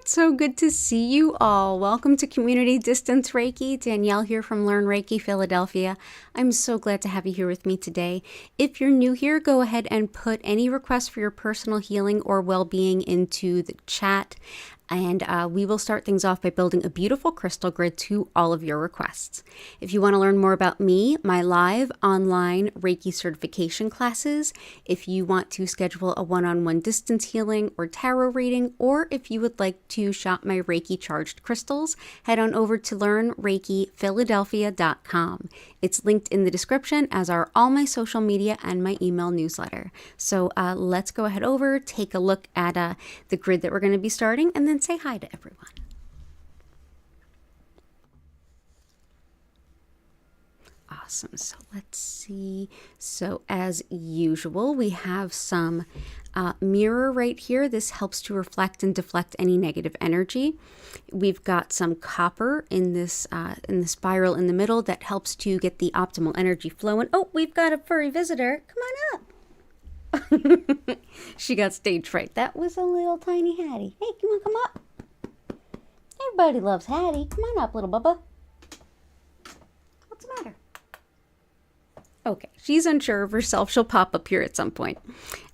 It's so good to see you all. Welcome to Community Distance Reiki. Danielle here from Learn Reiki Philadelphia. I'm so glad to have you here with me today. If you're new here, go ahead and put any requests for your personal healing or well-being into the chat. And we will start things off by building a beautiful crystal grid to all of your requests. If you want to learn more about me, my live online Reiki certification classes, if you want to schedule a one-on-one distance healing or tarot reading, or if you would like to shop my Reiki charged crystals, head on over to learnreikiphiladelphia.com. It's linked in the description, as are all my social media and my email newsletter. So let's go ahead over, take a look at the grid that we're going to be starting, and then say hi to everyone. Awesome. So let's see. So as usual, we have some mirror right here. This helps to reflect and deflect any negative energy. We've got some copper in this in the spiral in the middle that helps to get the optimal energy flowing. Oh, we've got a furry visitor. Come on up. She got stage fright. That was a little tiny Hattie. Hey, you want to come up? Everybody loves Hattie. Come on up, little Bubba. What's the matter? Okay, she's unsure of herself. She'll pop up here at some point.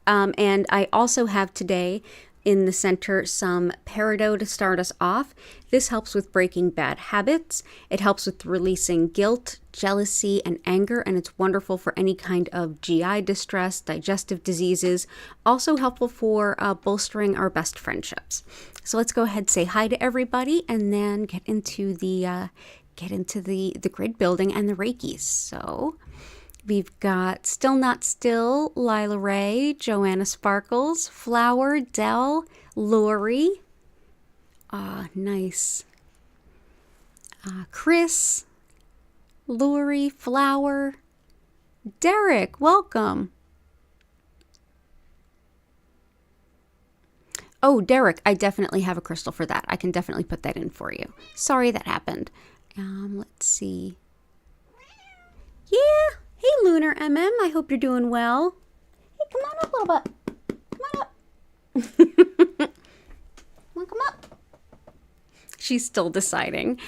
And I also have today in the center some peridot to start us off. This helps with breaking bad habits. It helps with releasing guilt, jealousy, and anger, and it's wonderful for any kind of GI distress, digestive diseases. Also helpful for bolstering our best friendships. So let's go ahead and say hi to everybody, and then get into the grid building and the Reiki. So we've got Still Not Still, Lila Ray, Joanna Sparkles, Flower, Dell, Lori. Nice. Chris, Lori, Flower, Derek, welcome. Oh, Derek, I definitely have a crystal for that. I can definitely put that in for you. Sorry that happened. Let's see. Yeah. Hey, Lunar MM, I hope you're doing well. Hey, come on up, little butt. Come on up. Come up. She's still deciding.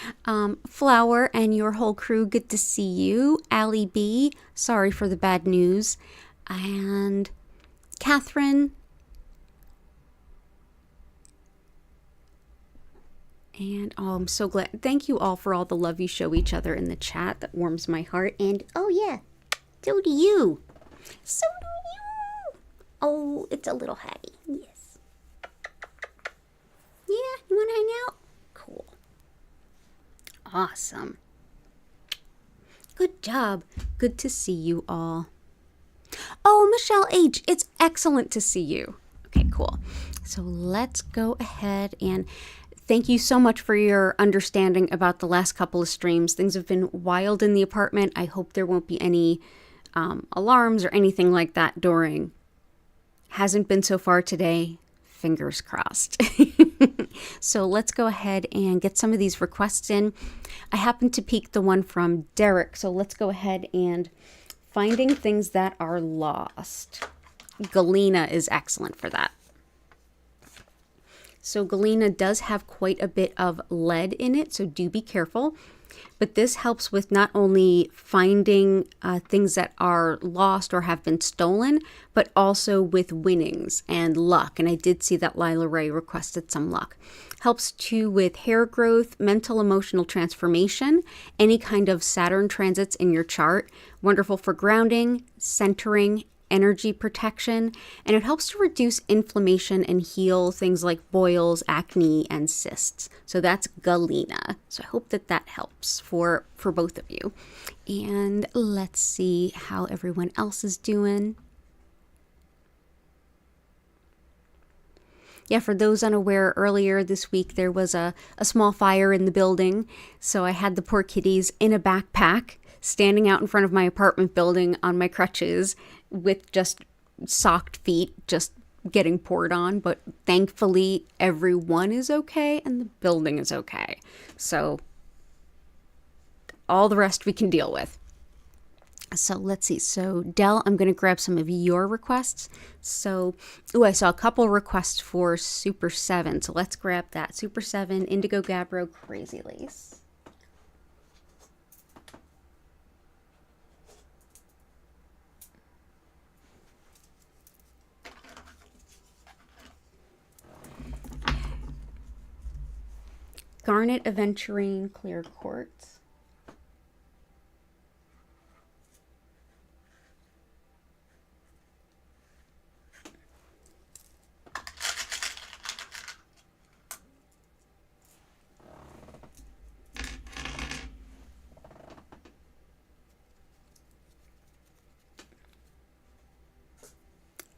Flower and your whole crew, good to see you. Allie B, sorry for the bad news. And Catherine. And I'm so glad. Thank you all for all the love you show each other in the chat. That warms my heart. And oh yeah, so do you. So do you. Oh, it's a little Hattie. Yes. Yeah, you want to hang out? Cool. Awesome. Good job. Good to see you all. Oh, Michelle H, it's excellent to see you. Okay, cool. So let's go ahead and thank you so much for your understanding about the last couple of streams. Things have been wild in the apartment. I hope there won't be any alarms or anything like that during. Hasn't been so far today. Fingers crossed. So let's go ahead and get some of these requests in. I happened to peek the one from Derek. So let's go ahead and finding things that are lost. Galena is excellent for that. So Galena does have quite a bit of lead in it, so do be careful. But this helps with not only finding things that are lost or have been stolen, but also with winnings and luck. And I did see that Lila Ray requested some luck. Helps too with hair growth, mental emotional transformation, any kind of Saturn transits in your chart. Wonderful for grounding, centering, energy protection, and it helps to reduce inflammation and heal things like boils, acne, and cysts. So that's Galena. So I hope that that helps for both of you. And let's see how everyone else is doing. Yeah, for those unaware, earlier this week there was a small fire in the building. So I had the poor kitties in a backpack standing out in front of my apartment building on my crutches with just socked feet, just getting poured on. But thankfully, everyone is okay and the building is okay. So all the rest we can deal with. So let's see. So Dell, I'm going to grab some of your requests. So, I saw a couple requests for Super 7. So let's grab that. Super 7, Indigo Gabbro, Crazy Lace. Garnet Aventurine, Clear Quartz.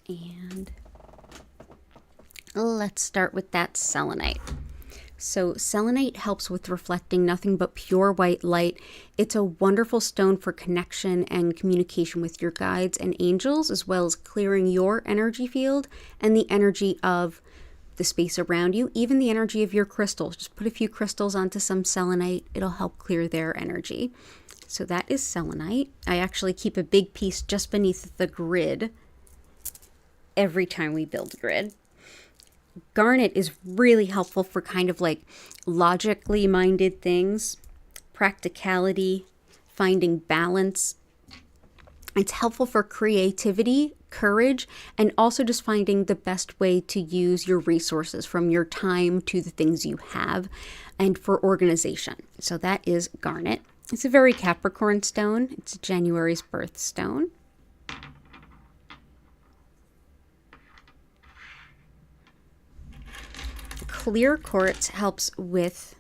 And let's start with that selenite. So selenite helps with reflecting nothing but pure white light. It's a wonderful stone for connection and communication with your guides and angels, as well as clearing your energy field and the energy of the space around you, even the energy of your crystals. Just put a few crystals onto some selenite. It'll help clear their energy. So that is selenite. I actually keep a big piece just beneath the grid every time we build a grid. Garnet is really helpful for kind of like logically minded things, practicality, finding balance. It's helpful for creativity, courage, and also just finding the best way to use your resources, from your time to the things you have, and for organization. So that is garnet. It's a very Capricorn stone. It's January's birthstone. Clear quartz helps with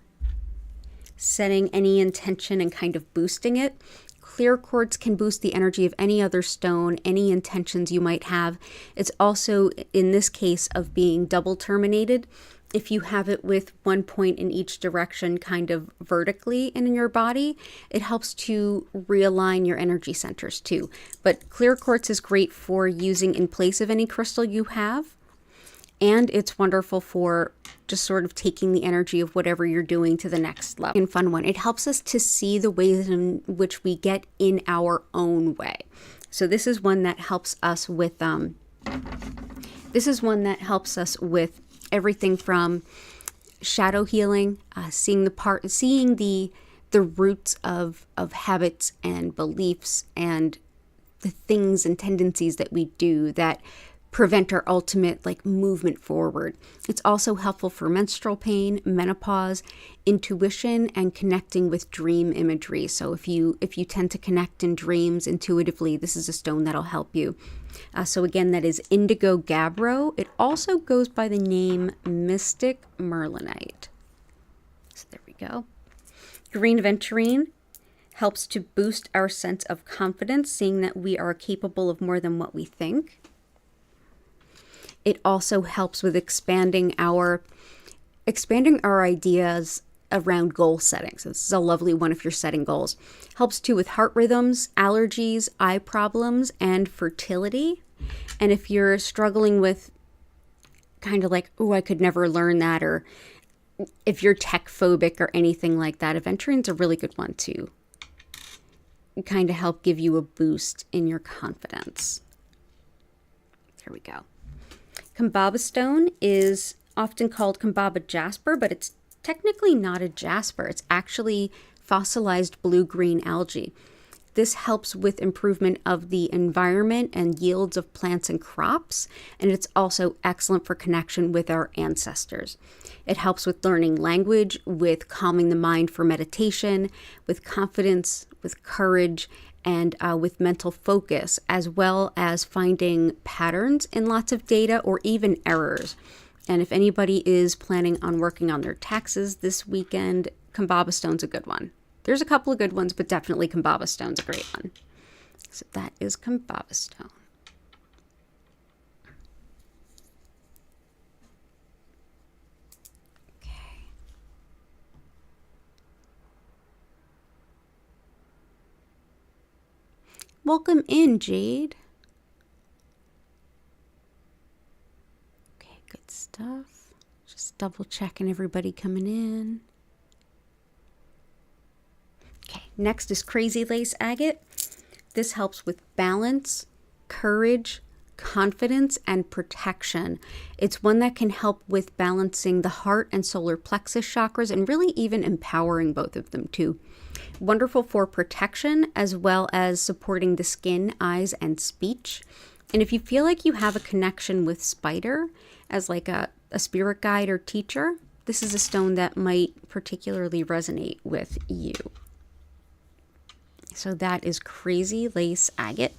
setting any intention and kind of boosting it. Clear quartz can boost the energy of any other stone, any intentions you might have. It's also, in this case, of being double terminated. If you have it with one point in each direction kind of vertically in your body, it helps to realign your energy centers too. But clear quartz is great for using in place of any crystal you have. And it's wonderful for just sort of taking the energy of whatever you're doing to the next level. And fun one, it helps us to see the ways in which we get in our own way. So this is one that helps us with everything from shadow healing, seeing the roots of habits and beliefs and the things and tendencies that we do that prevent our ultimate movement forward. It's also helpful for menstrual pain, menopause, intuition, and connecting with dream imagery. So if you tend to connect in dreams intuitively, this is a stone that'll help you. So again, that is Indigo Gabbro. It also goes by the name Mystic Merlinite. So there we go. Green Aventurine helps to boost our sense of confidence, seeing that we are capable of more than what we think. It also helps with expanding our ideas around goal setting. So this is a lovely one if you're setting goals. Helps too with heart rhythms, allergies, eye problems, and fertility. And if you're struggling with kind of like, oh, I could never learn that, or if you're tech phobic or anything like that, Aventurine's a really good one to kind of help give you a boost in your confidence. Here we go. Kambaba stone is often called Kambaba jasper, but it's technically not a jasper. It's actually fossilized blue-green algae. This helps with improvement of the environment and yields of plants and crops, and it's also excellent for connection with our ancestors. It helps with learning language, with calming the mind for meditation, with confidence, with courage, and with mental focus, as well as finding patterns in lots of data or even errors. And if anybody is planning on working on their taxes this weekend, Kambaba stone's a good one. There's a couple of good ones, but definitely Kambaba stone's a great one. So that is Kambaba stone. Welcome in, Jade. Okay, good stuff. Just double checking everybody coming in. Okay, next is Crazy Lace Agate. This helps with balance, courage, confidence, and protection. It's one that can help with balancing the heart and solar plexus chakras and really even empowering both of them too. Wonderful for protection as well as supporting the skin, eyes, and speech. And if you feel like you have a connection with Spider as like a spirit guide or teacher, this is a stone that might particularly resonate with you. So that is Crazy Lace Agate.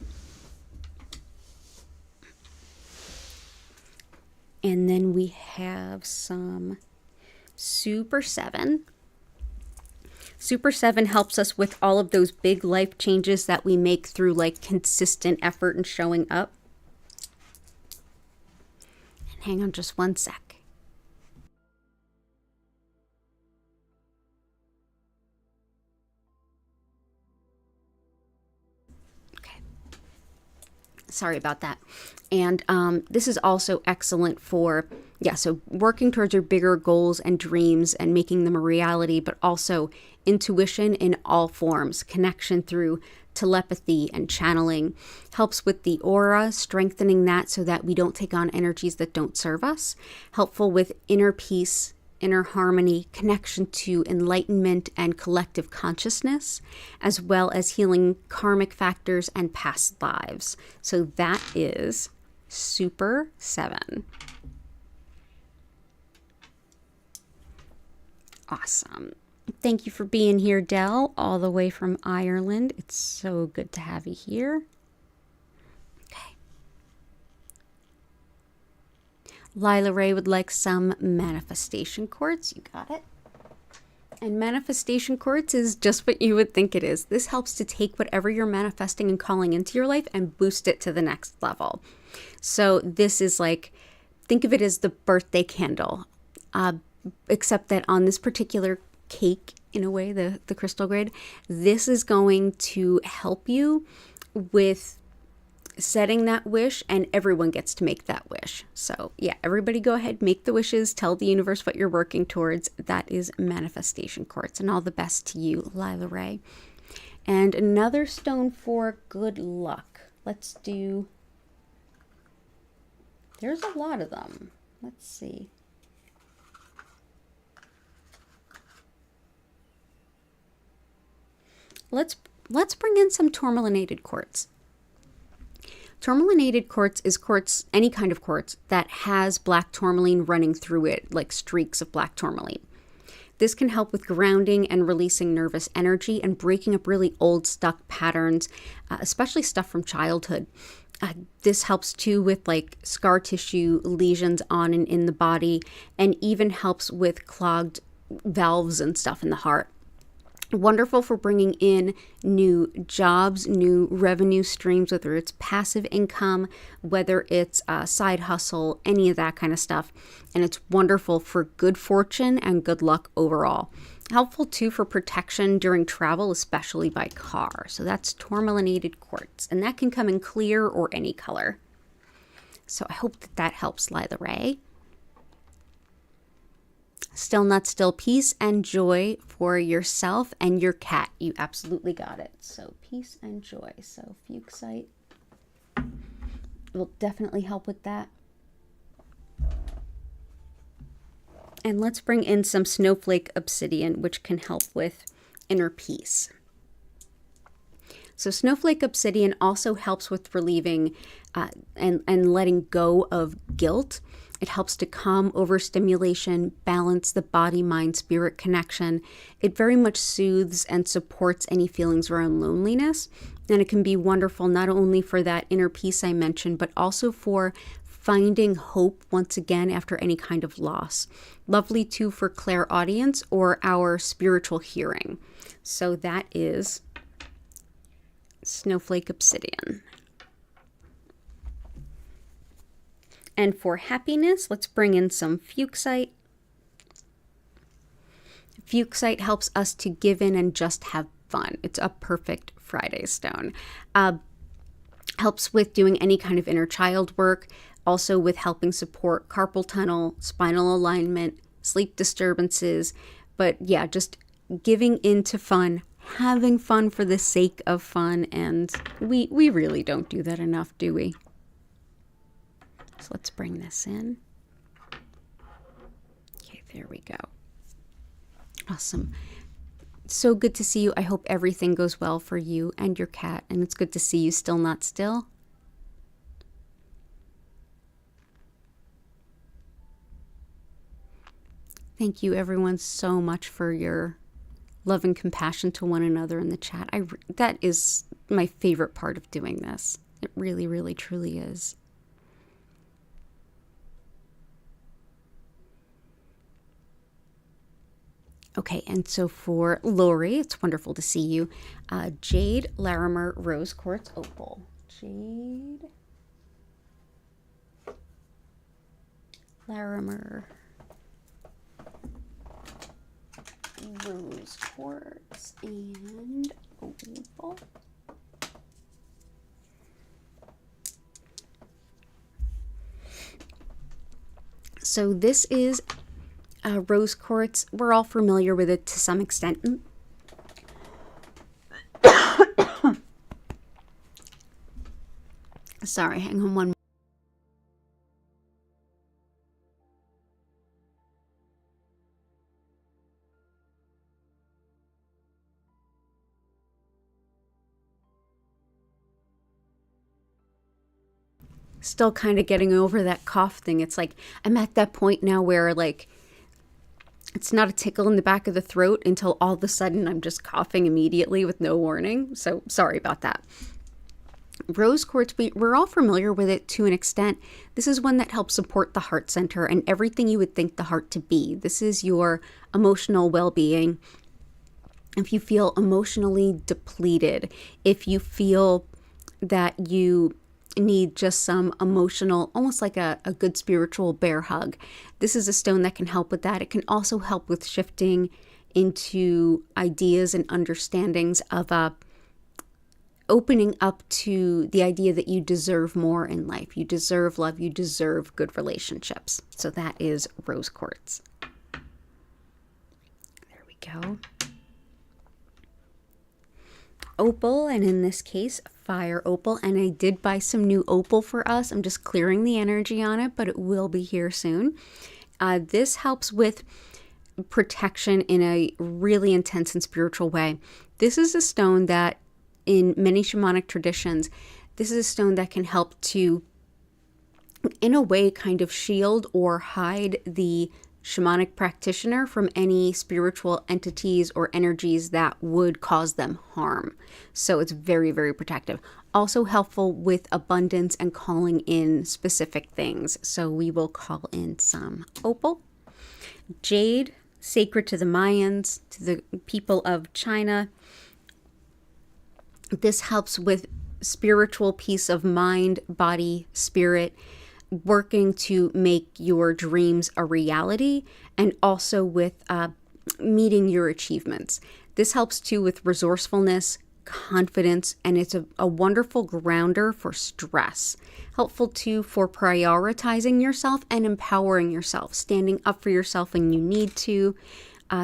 And then we have some Super 7. Super 7 helps us with all of those big life changes that we make through like consistent effort and showing up. And hang on just one sec. Sorry about that. And this is also excellent for, so working towards your bigger goals and dreams and making them a reality, but also intuition in all forms, connection through telepathy and channeling, helps with the aura, strengthening that so that we don't take on energies that don't serve us, helpful with inner peace, inner harmony, connection to enlightenment and collective consciousness, as well as healing karmic factors and past lives. So that is Super 7. Awesome. Thank you for being here, Dell, all the way from Ireland. It's so good to have you here. Okay. Lila Ray would like some manifestation quartz. You got it. And manifestation quartz is just what you would think it is. This helps to take whatever you're manifesting and calling into your life and boost it to the next level. So this is like, think of it as the birthday candle, except that on this particular cake, in a way, the crystal grid, this is going to help you with setting that wish, and everyone gets to make that wish. So yeah, everybody go ahead, make the wishes, tell the universe what you're working towards. That is manifestation quartz, and all the best to you, Lila Ray. And another stone for good luck. Let's do, there's a lot of them. Let's see. Let's bring in some tourmalinated quartz. Tourmalinated quartz is quartz, any kind of quartz that has black tourmaline running through it, like streaks of black tourmaline. This can help with grounding and releasing nervous energy and breaking up really old stuck patterns, especially stuff from childhood. This helps too with like scar tissue, lesions on and in the body, and even helps with clogged valves and stuff in the heart. Wonderful for bringing in new jobs, new revenue streams, whether it's passive income, whether it's a side hustle, any of that kind of stuff. And it's wonderful for good fortune and good luck overall. Helpful too for protection during travel, especially by car. So that's tourmalinated quartz, and that can come in clear or any color. So I hope that helps, Lila Ray. Still Not Still, peace and joy for yourself and your cat. You absolutely got it. So peace and joy. So fuchsite will definitely help with that. And let's bring in some snowflake obsidian, which can help with inner peace. So snowflake obsidian also helps with relieving and letting go of guilt. It helps to calm overstimulation, balance the body, mind, spirit connection. It very much soothes and supports any feelings around loneliness. And it can be wonderful not only for that inner peace I mentioned, but also for finding hope once again after any kind of loss. Lovely too for clairaudience or our spiritual hearing. So that is snowflake obsidian. And for happiness, let's bring in some fuchsite. Fuchsite helps us to give in and just have fun. It's a perfect Friday stone. Helps with doing any kind of inner child work, also with helping support carpal tunnel, spinal alignment, sleep disturbances. But yeah, just giving into fun, having fun for the sake of fun, and we really don't do that enough, do we? So let's bring this in. Okay, there we go. Awesome. So good to see you. I hope everything goes well for you and your cat, and it's good to see you still not still. Thank you everyone so much for your love and compassion to one another in the chat. That is my favorite part of doing this. It really, really, truly is. Okay, and so for Lori, it's wonderful to see you. Jade, Larimer, Rose Quartz, Opal. Jade, Larimer, Rose Quartz, and Opal. So this is rose quartz. We're all familiar with it to some extent. Sorry, hang on one. Still kind of getting over that cough thing. It's like I'm at that point now where like it's not a tickle in the back of the throat until all of a sudden I'm just coughing immediately with no warning. So sorry about that. Rose quartz, we're all familiar with it to an extent. This is one that helps support the heart center and everything you would think the heart to be. This is your emotional well-being. If you feel emotionally depleted, if you feel that you need just some emotional, almost like a good spiritual bear hug, this is a stone that can help with that. It can also help with shifting into ideas and understandings of opening up to the idea that you deserve more in life. You deserve love. You deserve good relationships. So that is rose quartz. There we go. Opal, and in this case, fire opal. And I did buy some new opal for us. I'm just clearing the energy on it, but it will be here soon. This helps with protection in a really intense and spiritual way. This is a stone that in many shamanic traditions, this is a stone that can help to, in a way, kind of shield or hide the shamanic practitioner from any spiritual entities or energies that would cause them harm. So it's very, very protective. Also helpful with abundance and calling in specific things. So we will call in some opal. Jade, sacred to the Mayans, to the people of China. This helps with spiritual peace of mind, body, spirit, working to make your dreams a reality, and also with meeting your achievements. This helps too with resourcefulness, confidence, and it's a wonderful grounder for stress. Helpful too for prioritizing yourself and empowering yourself, standing up for yourself when you need to,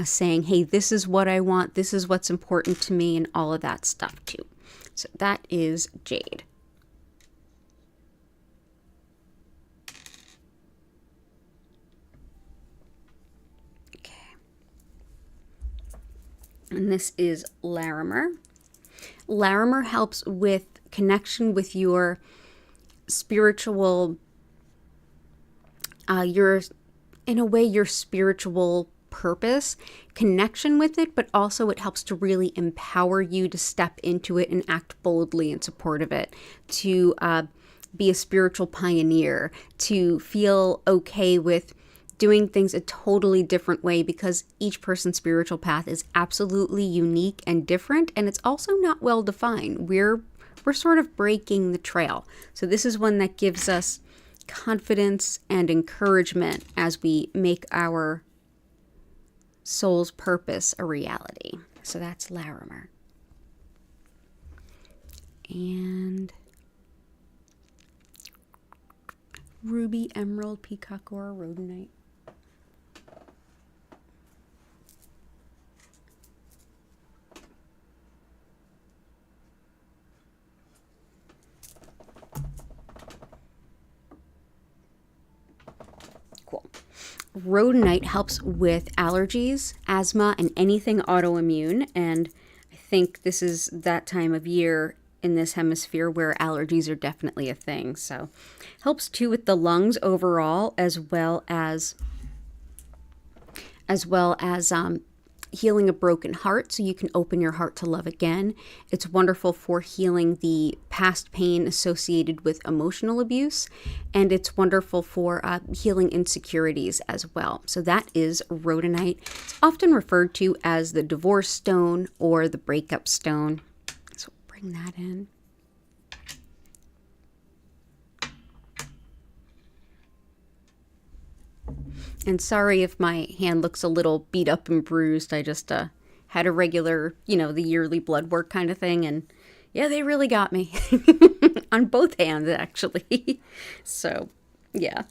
saying, hey, this is what I want, this is what's important to me, and all of that stuff too. So that is jade. And this is Larimer. Larimer helps with connection with your spiritual, your spiritual purpose, connection with it, but also it helps to really empower you to step into it and act boldly in support of it, to be a spiritual pioneer, to feel okay with doing things a totally different way, because each person's spiritual path is absolutely unique and different, and it's also not well defined. We're sort of breaking the trail. So this is one that gives us confidence and encouragement as we make our soul's purpose a reality. So that's Larimer. And ruby, emerald, peacock, or rhodonite. rhodonite helps with allergies, asthma, and anything autoimmune. And I think this is that time of year in this hemisphere where allergies are definitely a thing. So helps too with the lungs overall, as well as healing a broken heart, so you can open your heart to love again. It's wonderful for healing the past pain associated with emotional abuse, and it's wonderful for healing insecurities as well. So that is rhodonite. It's often referred to as the divorce stone or the breakup stone. So bring that in. And sorry if my hand looks a little beat up and bruised. I just had a regular, the yearly blood work kind of thing. And yeah, they really got me on both hands, actually. So, yeah.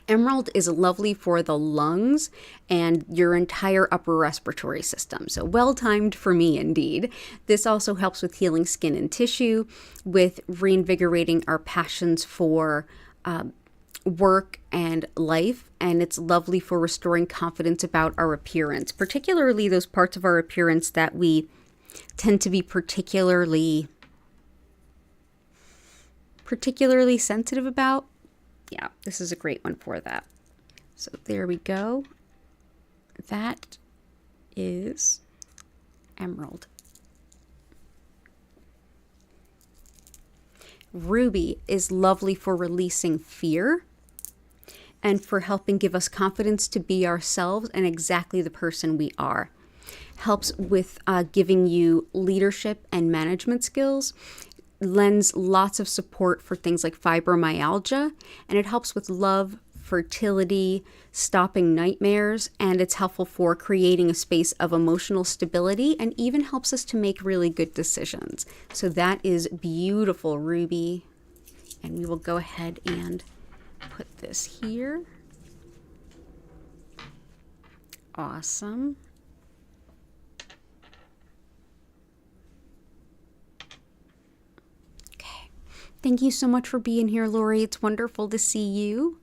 Emerald is lovely for the lungs and your entire upper respiratory system. So well-timed for me indeed. This also helps with healing skin and tissue, with reinvigorating our passions for work and life. And it's lovely for restoring confidence about our appearance, particularly those parts of our appearance that we tend to be particularly sensitive about. Yeah, this is a great one for that. So there we go. That is emerald. Ruby is lovely for releasing fear and for helping give us confidence to be ourselves and exactly the person we are. Helps with giving you leadership and management skills. Lends lots of support for things like fibromyalgia, and it helps with love, fertility, stopping nightmares, and it's helpful for creating a space of emotional stability and even helps us to make really good decisions. So that is beautiful, Ruby. And we will go ahead and put this here. Awesome. Thank you so much for being here, Lori. It's wonderful to see you.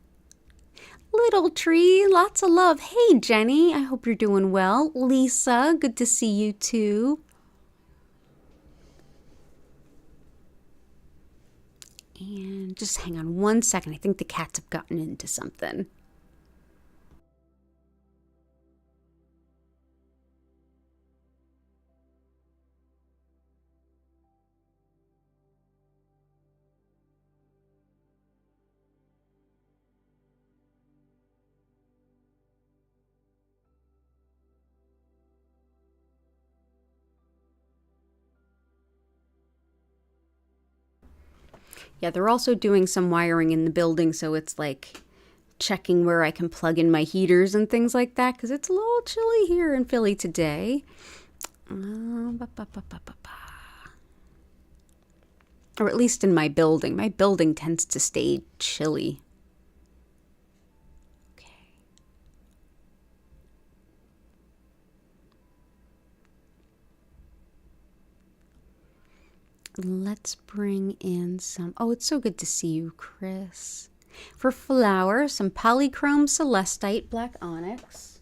Little Tree, lots of love. Hey, Jenny, I hope you're doing well. Lisa, good to see you too. And just hang on one second. I think the cats have gotten into something. Yeah, they're also doing some wiring in the building, so it's like checking where I can plug in my heaters and things like that, because it's a little chilly here in Philly today. Or at least in my building. My building tends to stay chilly. Let's bring in some, oh, it's so good to see you, Chris. For flower, some polychrome celestite black onyx.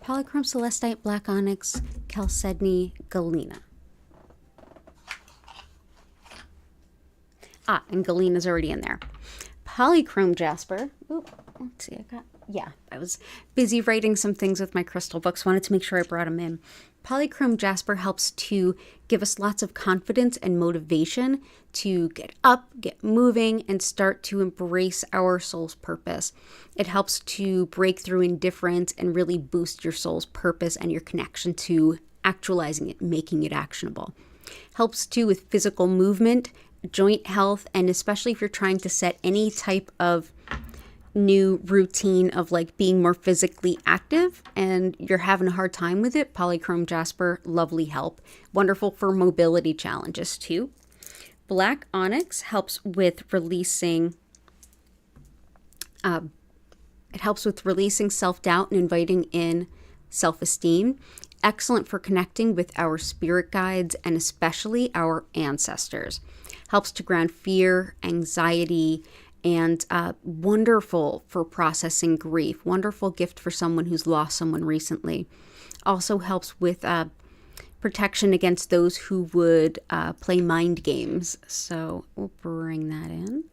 Polychrome celestite black onyx, chalcedony galena. Ah, and galena's already in there. Polychrome jasper. Oop, let's see, I was busy writing some things with my crystal books. Wanted to make sure I brought them in. Polychrome jasper helps to give us lots of confidence and motivation to get up, get moving, and start to embrace our soul's purpose. It helps to break through indifference and really boost your soul's purpose and your connection to actualizing it, making it actionable. Helps too with physical movement, joint health, and especially if you're trying to set any type of new routine of like being more physically active and you're having a hard time with it, polychrome jasper, lovely help. Wonderful for mobility challenges too. Black onyx helps with releasing It helps with releasing self-doubt and inviting in self-esteem. Excellent for connecting with our spirit guides and especially our ancestors. Helps to ground fear, anxiety, and wonderful for processing grief. Wonderful gift for someone who's lost someone recently. Also helps with protection against those who would play mind games. So we'll bring that in.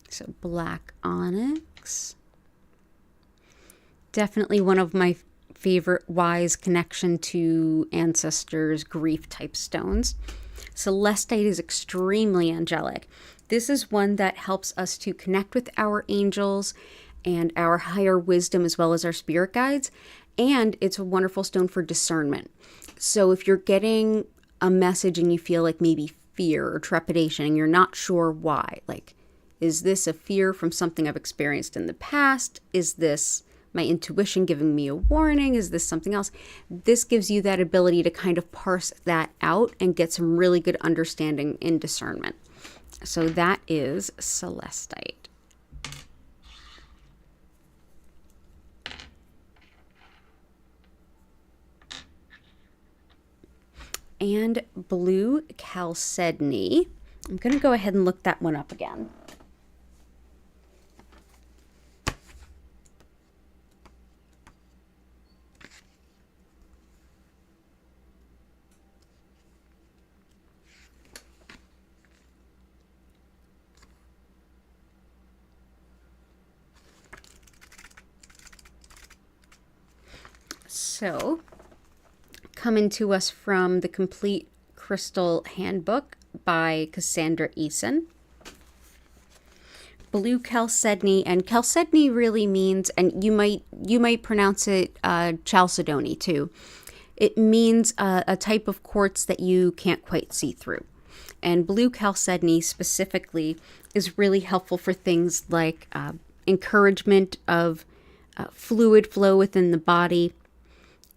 So black onyx. Definitely one of my favorite wise connection to ancestors, grief type stones. Celestite is extremely angelic. This is one that helps us to connect with our angels and our higher wisdom as well as our spirit guides. And it's a wonderful stone for discernment. So if you're getting a message and you feel like maybe fear or trepidation and you're not sure why, like, is this a fear from something I've experienced in the past? Is this my intuition giving me a warning? Is this something else? This gives you that ability to kind of parse that out and get some really good understanding in discernment. So that is celestite. And blue chalcedony. I'm going to go ahead and look that one up again. So, coming to us from the Complete Crystal Handbook by Cassandra Eason. Blue chalcedony, and chalcedony really means, and you might pronounce it chalcedony too. It means a type of quartz that you can't quite see through. And blue chalcedony specifically is really helpful for things like encouragement of fluid flow within the body,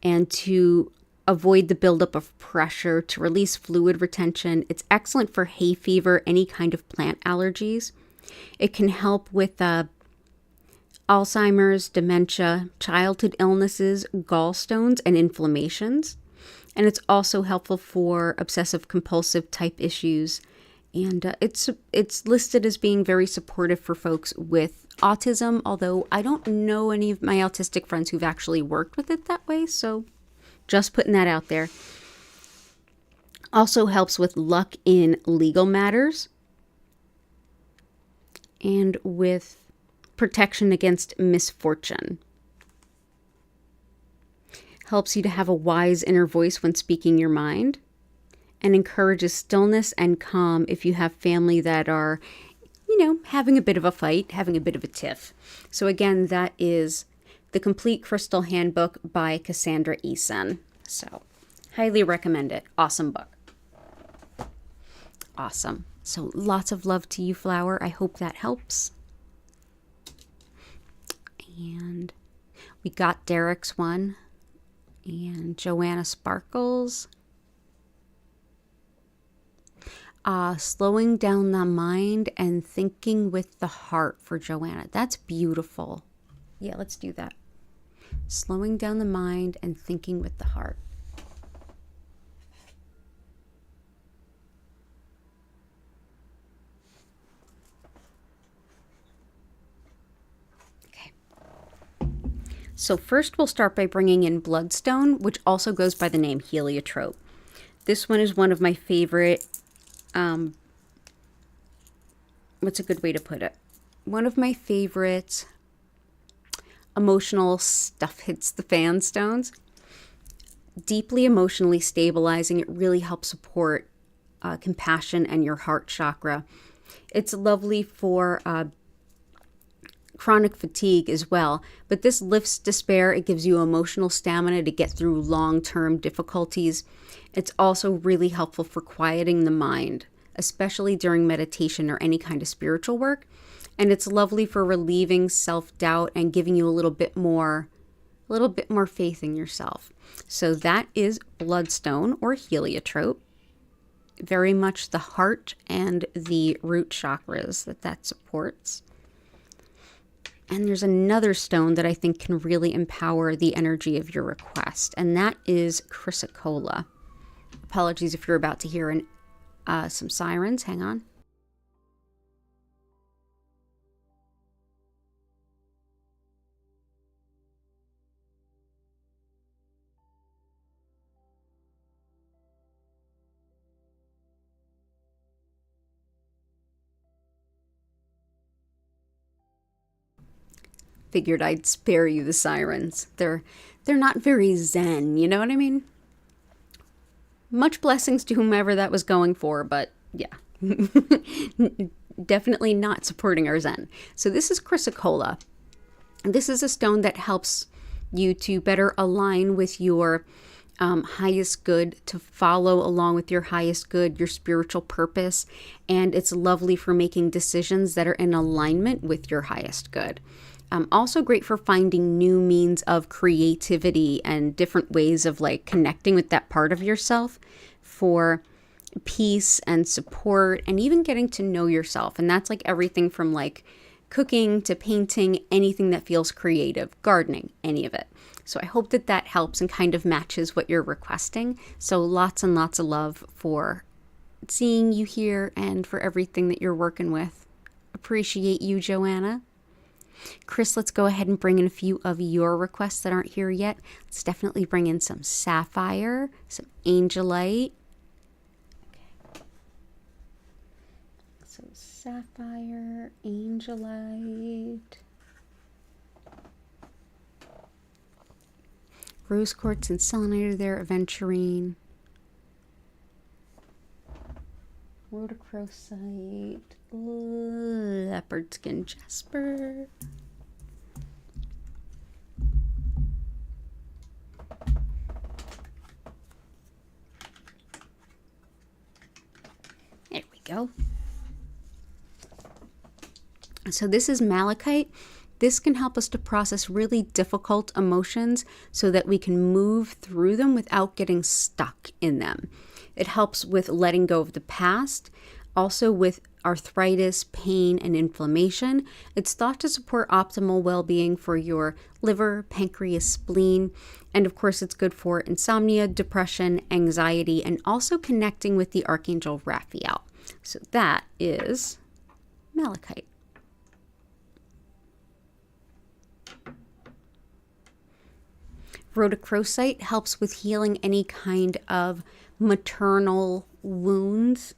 and to avoid the buildup of pressure, to release fluid retention. It's excellent for hay fever, any kind of plant allergies. It can help with Alzheimer's, dementia, childhood illnesses, gallstones, and inflammations. And it's also helpful for obsessive compulsive type issues. And it's listed as being very supportive for folks with autism, although I don't know any of my autistic friends who've actually worked with it that way, so just putting that out there. Also helps with luck in legal matters and with protection against misfortune. Helps you to have a wise inner voice when speaking your mind, and encourages stillness and calm if you have family that are, having a bit of a fight, having a bit of a tiff. So again, that is the Complete Crystal Handbook by Cassandra Eason. So highly recommend it. Awesome book. Awesome. So lots of love to you, Flower. I hope that helps. And we got Derek's one and Joanna Sparkles. Slowing down the mind and thinking with the heart for Joanna. That's beautiful. Yeah, let's do that. Slowing down the mind and thinking with the heart. Okay. So first we'll start by bringing in Bloodstone, which also goes by the name Heliotrope. This one is one of my favorite, what's a good way to put it? One of my favorite emotional stuff hits the fan stones. Deeply emotionally stabilizing. It really helps support compassion and your heart chakra. It's lovely for chronic fatigue as well, but this lifts despair. It gives you emotional stamina to get through long-term difficulties. It's also really helpful for quieting the mind, especially during meditation or any kind of spiritual work. And it's lovely for relieving self-doubt and giving you a little bit more faith in yourself. So that is Bloodstone or Heliotrope. Very much the heart and the root chakras that supports. And there's another stone that I think can really empower the energy of your request, and that is chrysocolla. Apologies if you're about to hear some sirens. Hang on. Figured I'd spare you the sirens. They're not very zen, you know what I mean? Much blessings to whomever that was going for, but yeah. Definitely not supporting our zen. So this is chrysocolla. This is a stone that helps you to better align with your highest good, to follow along with your highest good, your spiritual purpose. And it's lovely for making decisions that are in alignment with your highest good. Also great for finding new means of creativity and different ways of like connecting with that part of yourself for peace and support, and even getting to know yourself. And that's like everything from like cooking to painting, anything that feels creative, gardening, any of it. So I hope that that helps and kind of matches what you're requesting. So lots and lots of love for seeing you here and for everything that you're working with. Appreciate you, Joanna. Chris, let's go ahead and bring in a few of your requests that aren't here yet. Let's definitely bring in some sapphire, some angelite. Okay. So sapphire, angelite, rose quartz and selenite there, aventurine, rhodochrosite, leopard skin jasper, there we go. So this is malachite. This can help us to process really difficult emotions so that we can move through them without getting stuck in them. It helps with letting go of the past, also with arthritis, pain, and inflammation. It's thought to support optimal well-being for your liver, pancreas, spleen, and of course it's good for insomnia, depression, anxiety, and also connecting with the Archangel Raphael. So that is malachite. Rhodochrosite helps with healing any kind of maternal wounds.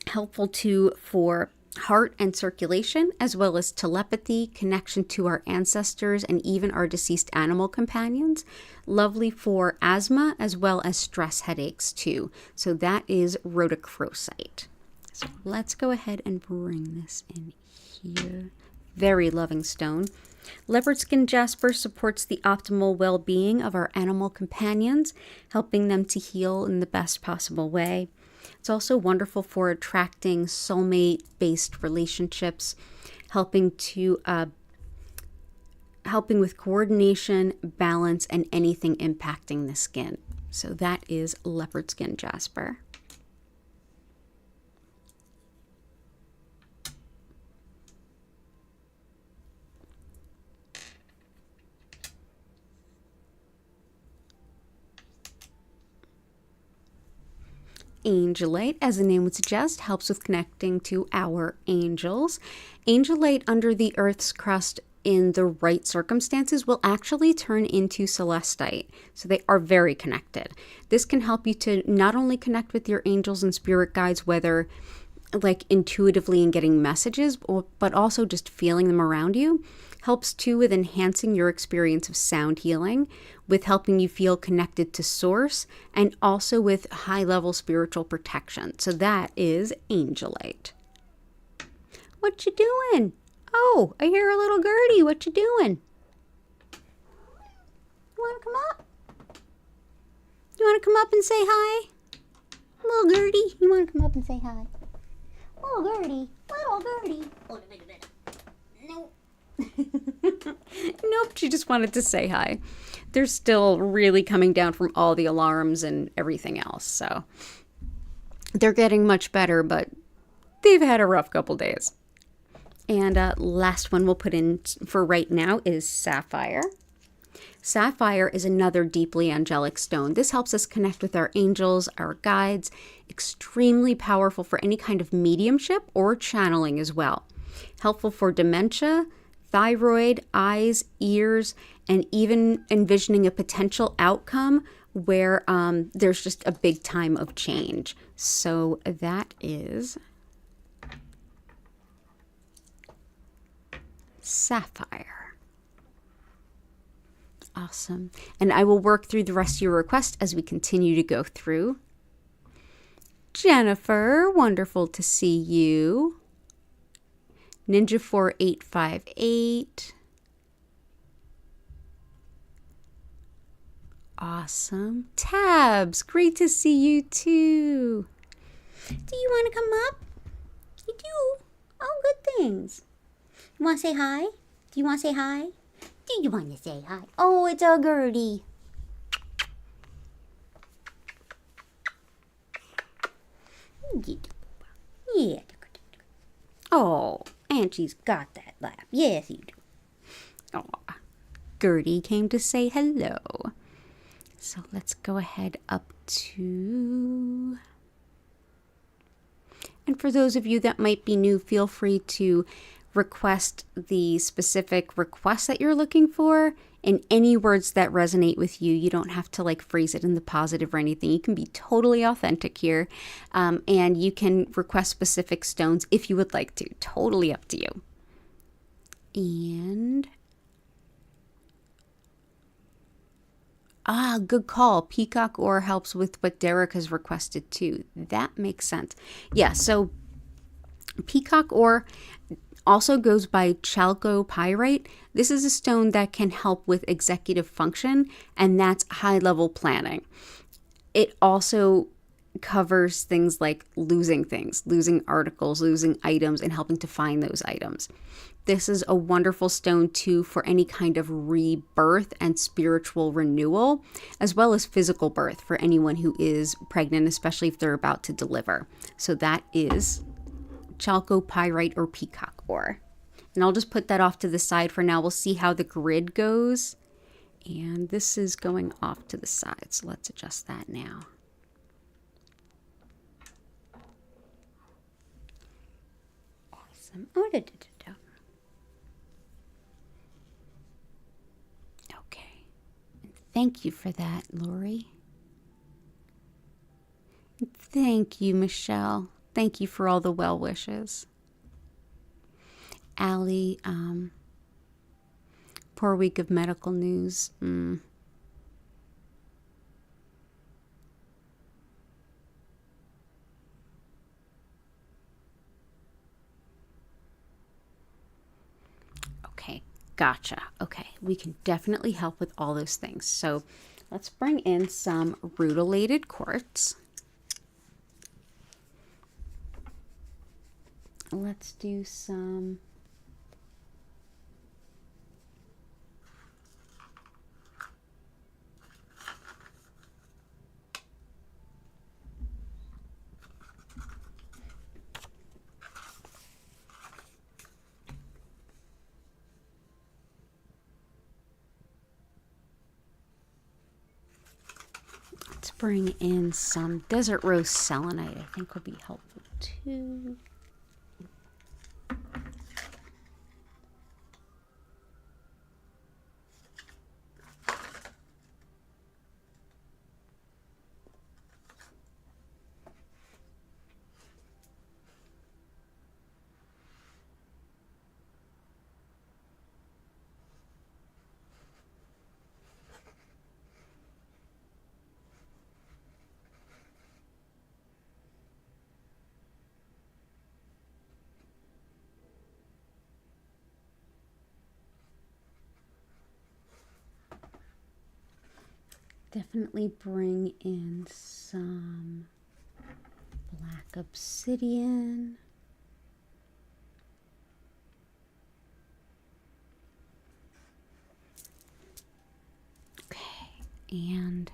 Helpful too for heart and circulation, as well as telepathy, connection to our ancestors, and even our deceased animal companions. Lovely for asthma as well as stress headaches too. So that is rhodochrosite. So let's go ahead and bring this in here. Very loving stone. Leopard skin jasper supports the optimal well-being of our animal companions, helping them to heal in the best possible way. It's also wonderful for attracting soulmate-based relationships, helping with coordination, balance, and anything impacting the skin. So that is leopard skin jasper. Angelite, as the name would suggest, helps with connecting to our angels. Angelite under the Earth's crust in the right circumstances will actually turn into celestite. So they are very connected. This can help you to not only connect with your angels and spirit guides, whether like intuitively and getting messages, but also just feeling them around you. Helps too with enhancing your experience of sound healing, with helping you feel connected to source, and also with high-level spiritual protection. So that is angelite. What you doing? Oh, I hear a little Gertie. What you doing? You want to come up? You want to come up and say hi? Little Gertie, you want to come up and say hi? Little Gertie. Nope. Nope, she just wanted to say hi. They're still really coming down from all the alarms and everything else, so they're getting much better, but they've had a rough couple days. And last one we'll put in for right now is sapphire. Sapphire is another deeply angelic stone. This helps us connect with our angels, our guides. Extremely powerful for any kind of mediumship or channeling as well. Helpful for dementia, thyroid, eyes, ears, and even envisioning a potential outcome where there's just a big time of change. So that is sapphire. Awesome. And I will work through the rest of your request as we continue to go through. Jennifer, wonderful to see you. Ninja 4858. Awesome. Tabs, great to see you too. Do you want to come up? You do. Oh, good things. You want to say hi? Do you want to say hi? Do you want to say hi? Oh, it's a Gertie. Yeah. Oh, and she's got that laugh. Yes, you do. Oh, Gertie came to say hello. So let's go ahead up to... And for those of you that might be new, feel free to request the specific request that you're looking for in any words that resonate with you. You don't have to like phrase it in the positive or anything. You can be totally authentic here. And you can request specific stones if you would like to. Totally up to you. And... good call. Peacock ore helps with what Derek has requested too. That makes sense. Yeah, so peacock ore also goes by chalcopyrite. This is a stone that can help with executive function, and that's high-level planning. It also covers things like losing things, losing articles, losing items, and helping to find those items. This is a wonderful stone too for any kind of rebirth and spiritual renewal, as well as physical birth for anyone who is pregnant, especially if they're about to deliver. So that is chalcopyrite or peacock ore. And I'll just put that off to the side for now. We'll see how the grid goes. And this is going off to the side, so let's adjust that now. Awesome. Okay. Thank you for that, Lori. Thank you, Michelle. Thank you for all the well wishes. Allie, poor week of medical news. Okay, gotcha. Okay, we can definitely help with all those things. So let's bring in some rutilated quartz. Let's do some bring in some desert rose selenite. I think will be helpful too. Definitely bring in some black obsidian. Okay, and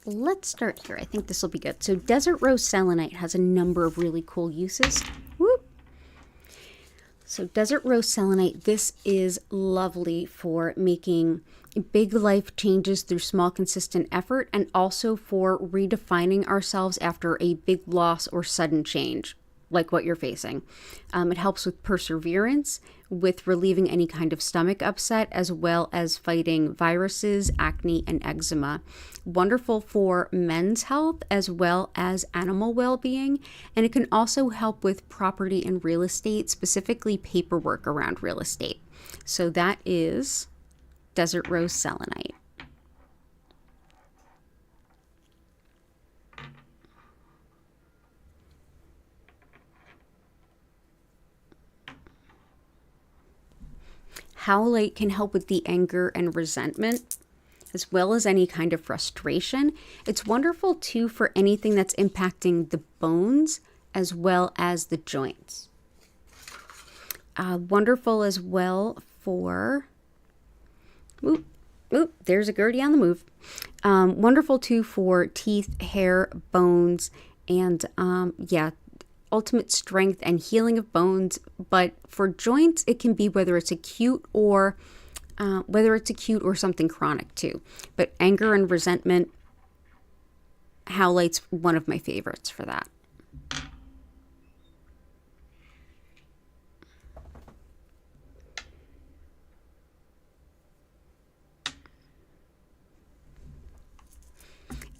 let's start here. I think this will be good. So desert rose selenite has a number of really cool uses. Whoop. So desert rose selenite, this is lovely for making big life changes through small consistent effort, and also for redefining ourselves after a big loss or sudden change like what you're facing. It helps with perseverance, with relieving any kind of stomach upset, as well as fighting viruses, acne, and eczema. Wonderful for men's health as well as animal well-being. And it can also help with property and real estate, specifically paperwork around real estate. So that is desert rose selenite. Howlite can help with the anger and resentment, as well as any kind of frustration. It's wonderful too for anything that's impacting the bones as well as the joints. Wonderful as well for, there's a Gertie on the move. Wonderful too for teeth, hair, bones, and ultimate strength and healing of bones. But for joints, it can be whether it's acute or something chronic too. But anger and resentment, howlite's one of my favorites for that.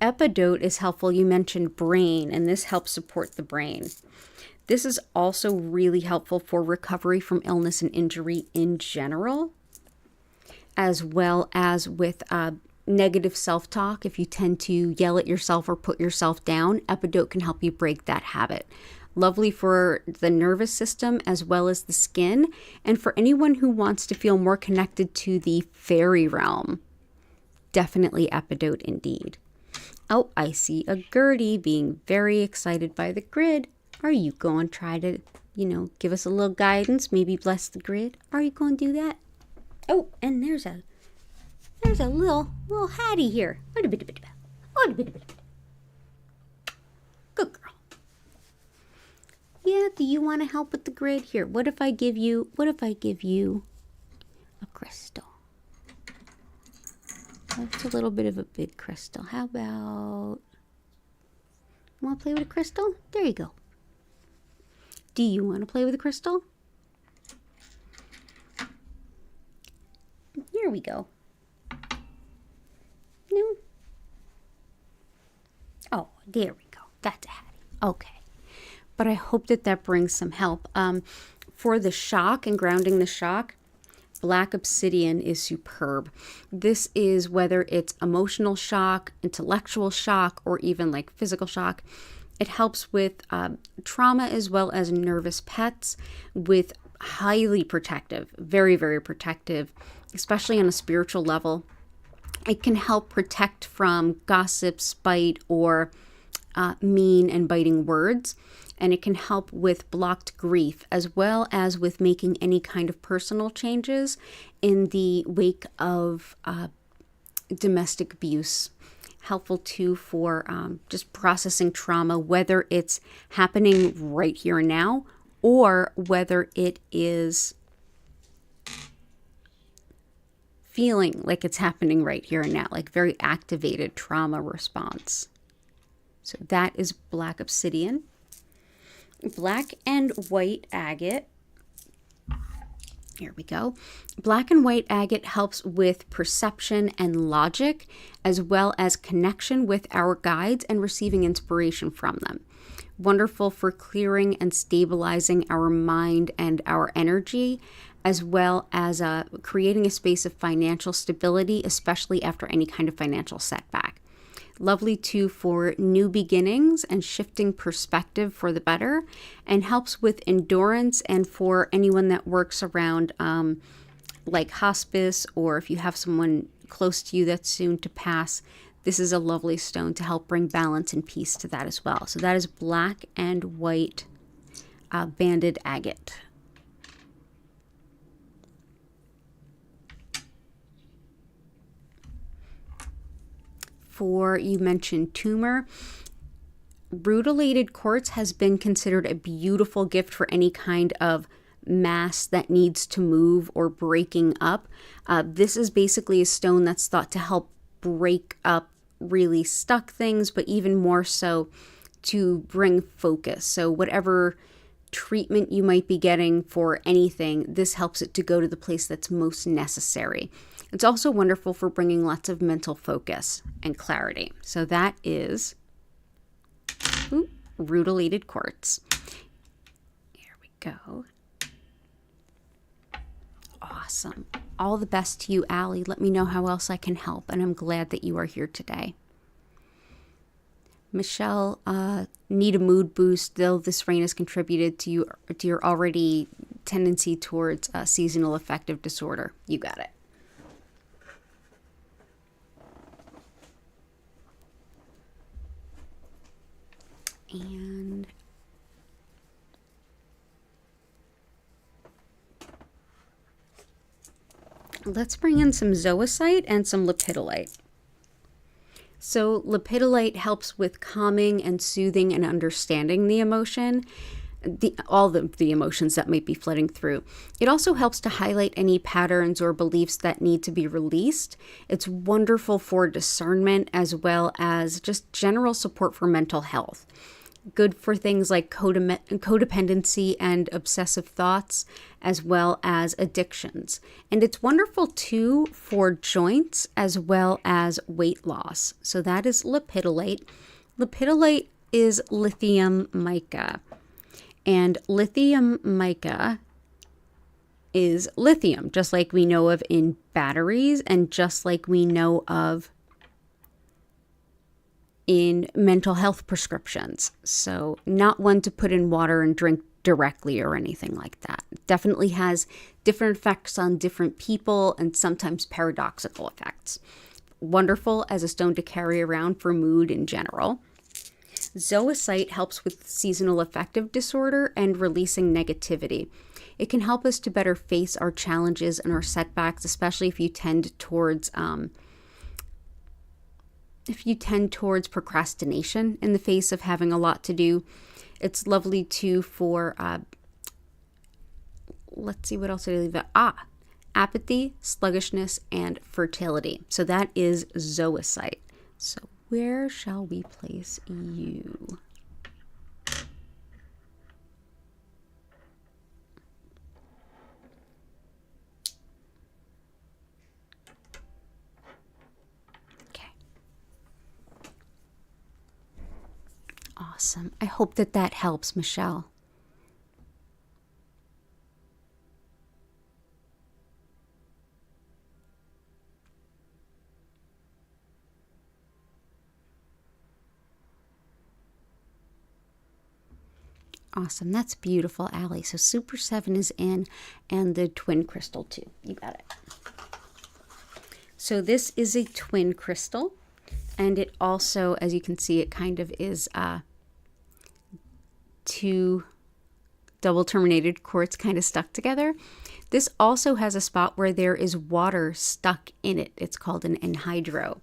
Epidote is helpful. You mentioned brain, and this helps support the brain. This is also really helpful for recovery from illness and injury in general, as well as with negative self-talk. If you tend to yell at yourself or put yourself down, Epidote can help you break that habit. Lovely for the nervous system as well as the skin, and for anyone who wants to feel more connected to the fairy realm. Definitely Epidote indeed. Oh, I see a Gertie being very excited by the grid. Are you going to try to, give us a little guidance, maybe bless the grid? Are you going to do that? Oh, and there's a little Hattie here. Good girl. Yeah, do you want to help with the grid? Here, what if I give you a crystal? That's a little bit of a big crystal. How about, want to play with a crystal? There you go. Do you want to play with a crystal? Here we go. No. Oh, there we go. That's a Hattie. Okay. But I hope that brings some help. For the shock and grounding the shock, Black obsidian is superb. This is whether it's emotional shock, intellectual shock, or even like physical shock. It helps with trauma as well as nervous pets, with highly protective, very, very protective, especially on a spiritual level. It can help protect from gossip, spite, or mean and biting words. And it can help with blocked grief, as well as with making any kind of personal changes in the wake of domestic abuse. Helpful too for just processing trauma, whether it's happening right here and now, or whether it is feeling like it's happening right here and now, like very activated trauma response. So that is Black obsidian. Black and white agate. Here we go. Black and white agate helps with perception and logic, as well as connection with our guides and receiving inspiration from them. Wonderful for clearing and stabilizing our mind and our energy, as well as creating a space of financial stability, especially after any kind of financial setback. Lovely too for new beginnings and shifting perspective for the better, and helps with endurance, and for anyone that works around like hospice, or if you have someone close to you that's soon to pass, this is a lovely stone to help bring balance and peace to that as well. So that is black and white banded agate. for, you mentioned tumor. Rutilated quartz has been considered a beautiful gift for any kind of mass that needs to move or breaking up. This is basically a stone that's thought to help break up really stuck things, but even more so to bring focus. So whatever treatment you might be getting for anything, this helps it to go to the place that's most necessary. It's also wonderful for bringing lots of mental focus and clarity. So that is rutilated quartz. Here we go. Awesome. All the best to you, Allie. Let me know how else I can help, and I'm glad that you are here today. Michelle, need a mood boost, though this rain has contributed to your already tendency towards seasonal affective disorder. You got it. And let's bring in some zoisite and some lepidolite. So lepidolite helps with calming and soothing and understanding the emotion, all the emotions that might be flooding through. It also helps to highlight any patterns or beliefs that need to be released. It's wonderful for discernment as well as just general support for mental health. Good for things like codependency and obsessive thoughts, as well as addictions. And it's wonderful too for joints as well as weight loss. So that is lepidolite. Lepidolite is lithium mica. And lithium mica is lithium, just like we know of in batteries and just like we know of in mental health prescriptions. So not one to put in water and drink directly or anything like that. It definitely has different effects on different people and sometimes paradoxical effects. Wonderful as a stone to carry around for mood in general. Zoisite helps with seasonal affective disorder and releasing negativity. It can help us to better face our challenges and our setbacks, especially if you tend towards procrastination in the face of having a lot to do. It's lovely too for, let's see, what else did I leave out? Apathy, sluggishness, and fertility. So that is zoisite. So where shall we place you? Awesome. I hope that helps, Michelle. Awesome. That's beautiful, Allie. So Super 7 is in and the twin crystal too. You got it. So this is a twin crystal. And it also, as you can see, it kind of is two double terminated quartz kind of stuck together. This also has a spot where there is water stuck in it. It's called an anhydro.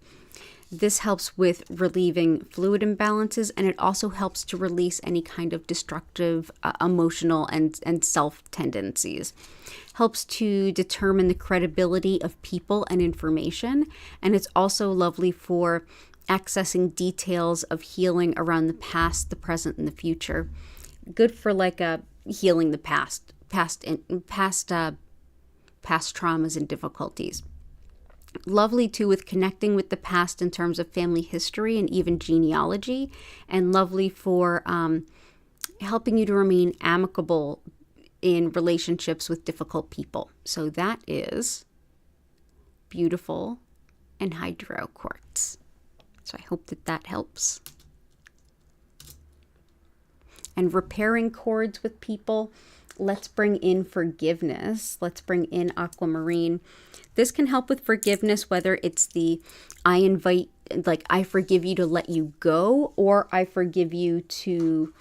This helps with relieving fluid imbalances, and it also helps to release any kind of destructive emotional and self tendencies. Helps to determine the credibility of people and information, and it's also lovely for accessing details of healing around the past, the present, and the future. Good for healing the past traumas and difficulties. Lovely too with connecting with the past in terms of family history and even genealogy, and lovely for helping you to remain amicable in relationships with difficult people. So that is beautiful anhydro quartz. So I hope that helps. And repairing cords with people. Let's bring in forgiveness. Let's bring in aquamarine. This can help with forgiveness, whether it's the I forgive you to let you go, or I forgive you to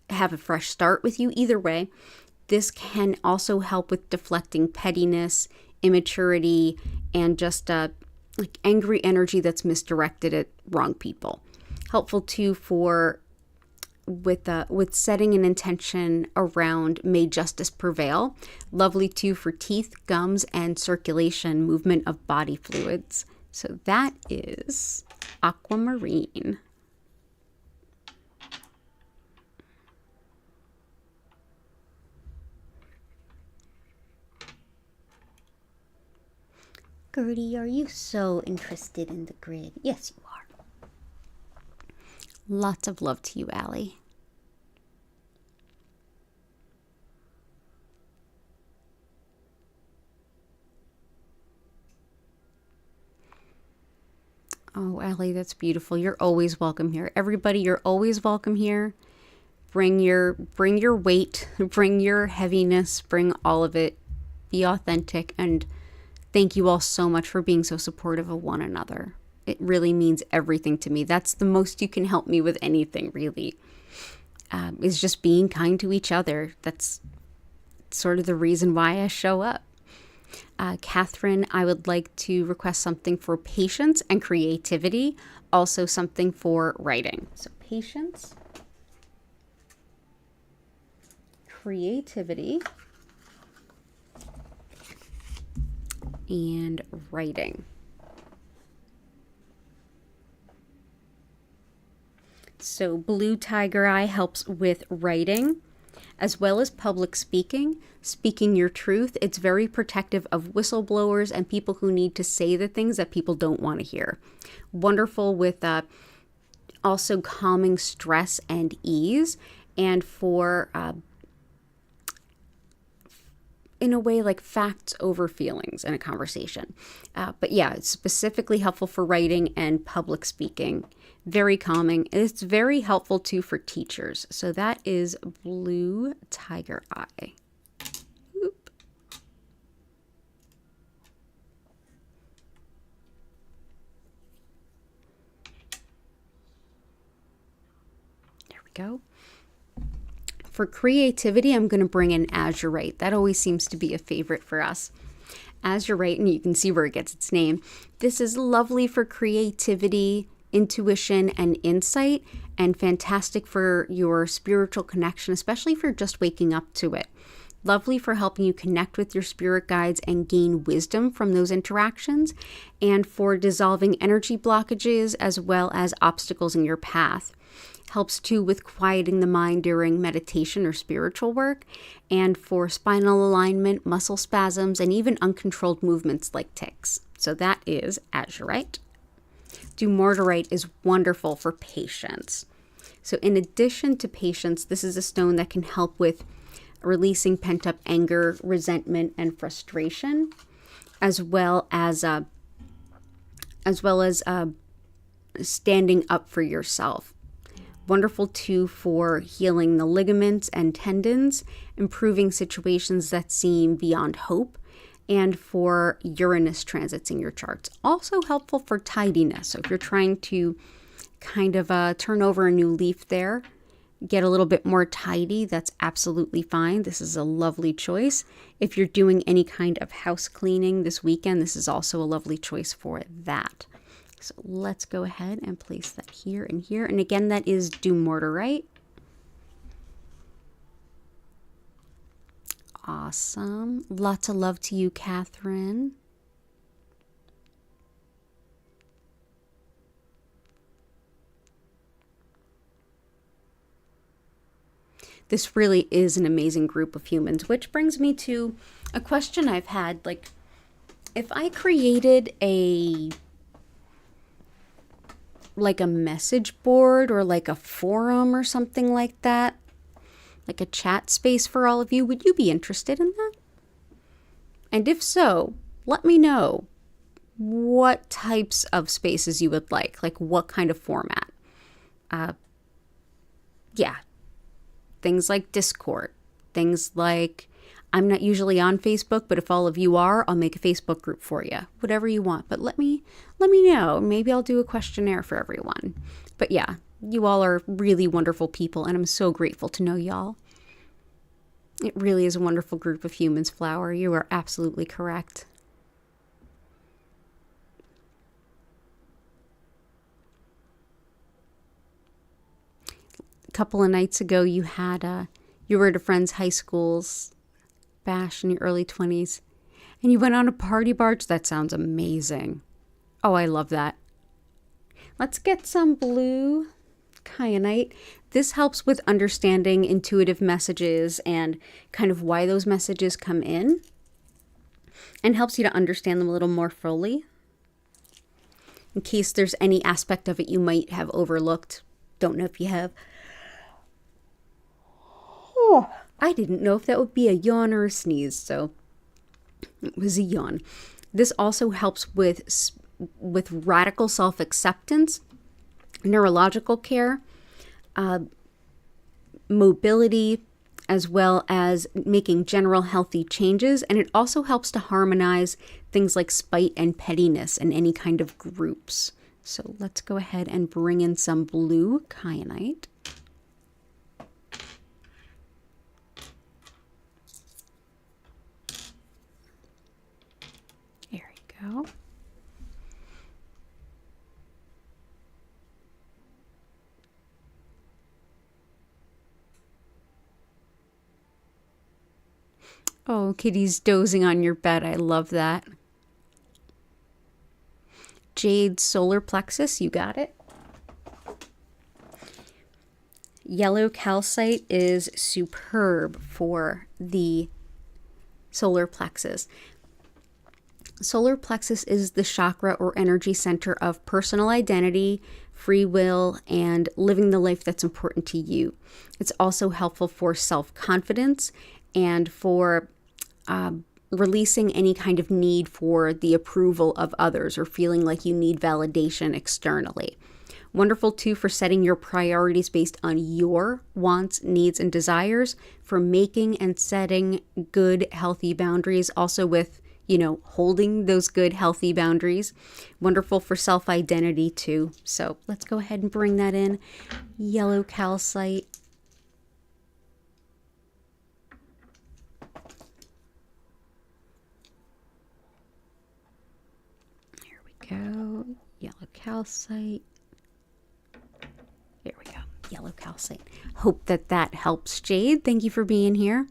have a fresh start with you. Either way, this can also help with deflecting pettiness, immaturity, and just like angry energy that's misdirected at wrong people. Helpful too for with setting an intention around may justice prevail. Lovely too for teeth, gums, and circulation, movement of body fluids. So that is aquamarine. Gertie, are you so interested in the grid? Yes, you are. Lots of love to you, Allie. Oh, Allie, that's beautiful. You're always welcome here. Everybody, you're always welcome here. Bring your weight, bring your heaviness, bring all of it. Be authentic, and thank you all so much for being so supportive of one another. It really means everything to me. That's the most you can help me with anything, really, is just being kind to each other. That's sort of the reason why I show up. Catherine, I would like to request something for patience and creativity, also something for writing. So patience, creativity, and writing. So Blue Tiger Eye helps with writing as well as public speaking, speaking your truth. It's very protective of whistleblowers and people who need to say the things that people don't want to hear. Wonderful with also calming stress and ease, and for in a way like facts over feelings in a conversation. But yeah, it's specifically helpful for writing and public speaking. Very calming. It's very helpful too for teachers. So that is Blue Tiger Eye. Oop. There we go. For creativity, I'm going to bring in Azurite. That always seems to be a favorite for us. Azurite, and you can see where it gets its name. This is lovely for creativity, intuition, and insight, and fantastic for your spiritual connection, especially if you're just waking up to it. Lovely for helping you connect with your spirit guides and gain wisdom from those interactions, and for dissolving energy blockages as well as obstacles in your path. Helps too with quieting the mind during meditation or spiritual work, and for spinal alignment, muscle spasms, and even uncontrolled movements like tics. So that is Azurite. Dumortierite is wonderful for patience. So in addition to patience, this is a stone that can help with releasing pent-up anger, resentment, and frustration, as well as standing up for yourself. Wonderful too for healing the ligaments and tendons, improving situations that seem beyond hope, and for Uranus transits in your charts. Also helpful for tidiness. So if you're trying to kind of turn over a new leaf there, get a little bit more tidy, that's absolutely fine. This is a lovely choice. If you're doing any kind of house cleaning this weekend, this is also a lovely choice for that. So let's go ahead and place that here and here. And again, that is Dumortierite. Awesome. Lots of love to you, Catherine. This really is an amazing group of humans, which brings me to a question I've had. Like, if I created a message board or like a forum or something like that, like a chat space for all of you, would you be interested in that? And if so, let me know what types of spaces you would like what kind of format. Yeah, things like Discord, things like, I'm not usually on Facebook, but if all of you are, I'll make a Facebook group for you. Whatever you want, but let me know. Maybe I'll do a questionnaire for everyone. But yeah, you all are really wonderful people, and I'm so grateful to know y'all. It really is a wonderful group of humans, Flower. You are absolutely correct. couple of nights ago you had you were at a friend's high school's bash in your early 20s, and you went on a party barge. That sounds amazing. Oh, I love that. Let's get some blue kyanite. This helps with understanding intuitive messages and kind of why those messages come in, and helps you to understand them a little more fully. In case there's any aspect of it you might have overlooked. Don't know if you have. Oh, I didn't know if that would be a yawn or a sneeze, so it was a yawn. This also helps with radical self-acceptance, neurological care, mobility, as well as making general healthy changes. And it also helps to harmonize things like spite and pettiness in any kind of groups. So let's go ahead and bring in some blue kyanite. There we go. Oh, Kitty's dozing on your bed. I love that. Jade solar plexus, you got it. Yellow calcite is superb for the solar plexus. Solar plexus is the chakra or energy center of personal identity, free will, and living the life that's important to you. It's also helpful for self-confidence and for releasing any kind of need for the approval of others or feeling like you need validation externally. Wonderful too for setting your priorities based on your wants, needs, and desires, for making and setting good, healthy boundaries, also with, holding those good, healthy boundaries. Wonderful for self-identity too. So let's go ahead and bring that in. Yellow calcite. Go. Yellow calcite. There we go. Yellow calcite. Hope that helps, Jade. Thank you for being here.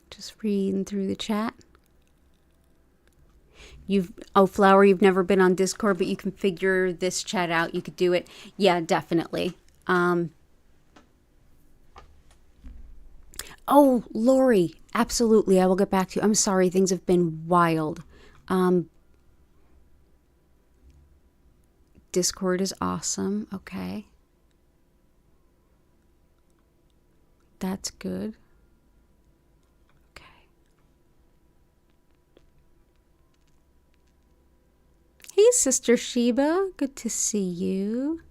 Just reading through the chat. Flower, you've never been on Discord, but you can figure this chat out. You could do it. Yeah, definitely. Oh, Lori, absolutely. I will get back to you. I'm sorry. Things have been wild. Discord is awesome. Okay. That's good. Hey, Sister Sheba. Good to see you.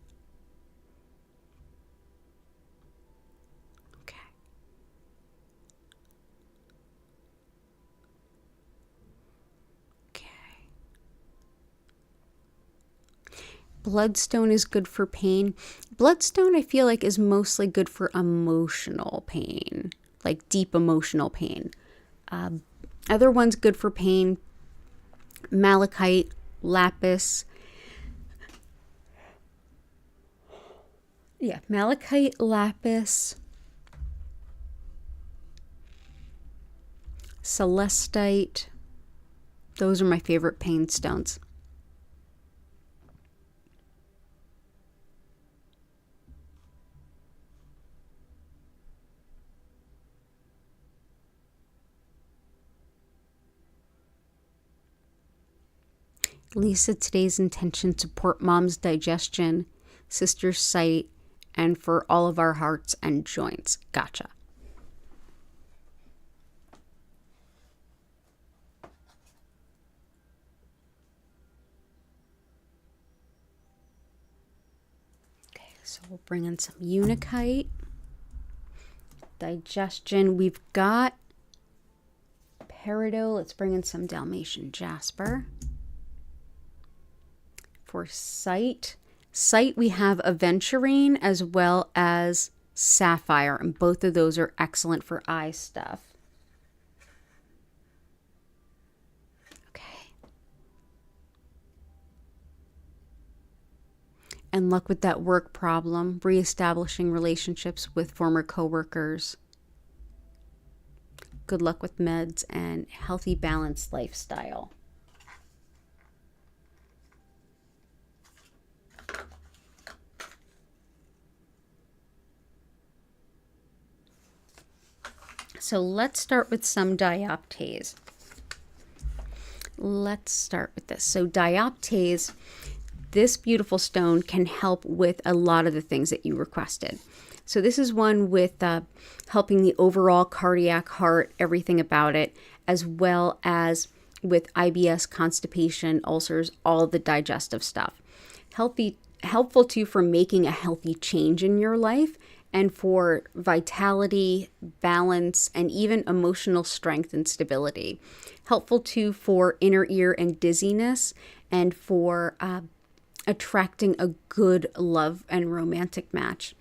Okay. Okay. Bloodstone is good for pain. Bloodstone, I feel like, is mostly good for emotional pain, like deep emotional pain. Other ones good for pain. Malachite, lapis. Yeah, malachite, lapis, celestite. Those are my favorite pain stones. Lisa, today's intention: support mom's digestion, sister's sight, and for all of our hearts and joints. Gotcha. Okay, so we'll bring in some unakite. Digestion, we've got peridot. Let's bring in some Dalmatian jasper. For sight, Sight, we have aventurine as well as sapphire, and both of those are excellent for eye stuff. Okay. And luck with that work problem, reestablishing relationships with former coworkers. Good luck with meds and healthy, balanced lifestyle. So let's start with some dioptase. Let's start with this. So dioptase, this beautiful stone can help with a lot of the things that you requested. So this is one with helping the overall cardiac, heart, everything about it, as well as with IBS, constipation, ulcers, all the digestive stuff. Helpful too for making a healthy change in your life, and for vitality, balance, and even emotional strength and stability. Helpful too for inner ear and dizziness, and for attracting a good love and romantic match.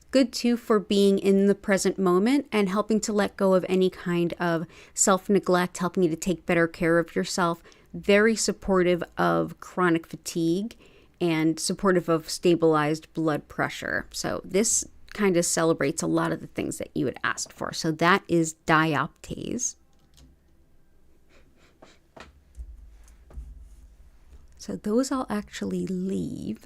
Good too for being in the present moment and helping to let go of any kind of self-neglect, helping you to take better care of yourself. Very supportive of chronic fatigue and supportive of stabilized blood pressure. So this kind of celebrates a lot of the things that you had asked for. So that is dioptase. So those I'll actually leave.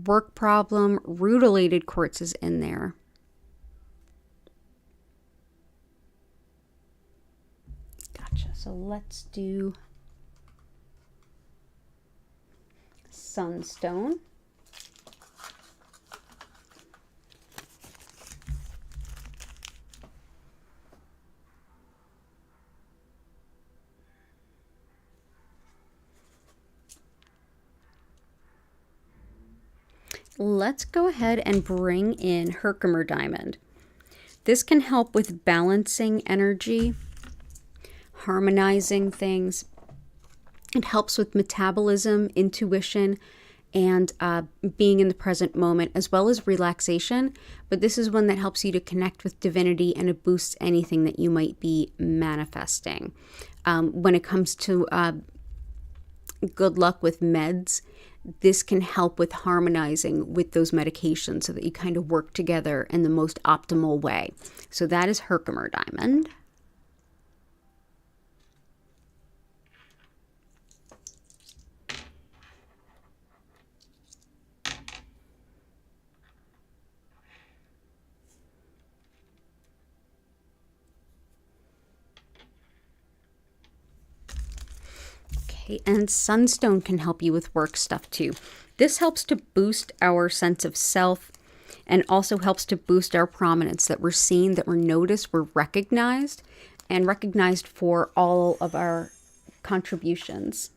Work problem, rutilated quartz is in there. Gotcha. So let's do sunstone. Let's go ahead and bring in Herkimer diamond. This can help with balancing energy, harmonizing things. It helps with metabolism, intuition, and being in the present moment, as well as relaxation. But this is one that helps you to connect with divinity, and it boosts anything that you might be manifesting. When it comes to good luck with meds, this can help with harmonizing with those medications so that you kind of work together in the most optimal way. So that is Herkimer diamond. And sunstone can help you with work stuff too. This helps to boost our sense of self, and also helps to boost our prominence, that we're seen, that we're noticed, we're recognized, and recognized for all of our contributions.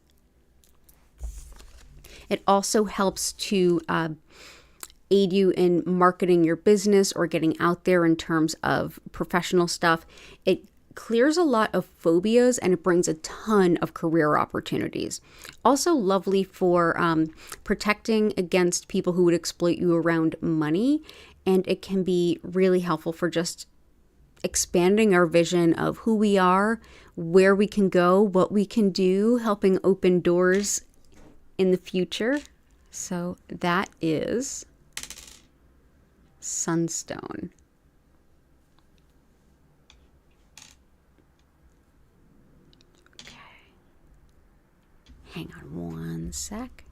It also helps to aid you in marketing your business or getting out there in terms of professional stuff. It clears a lot of phobias, and it brings a ton of career opportunities. Also lovely for protecting against people who would exploit you around money, and it can be really helpful for just expanding our vision of who we are, where we can go, what we can do, helping open doors in the future. So that is sunstone. Hang on one sec.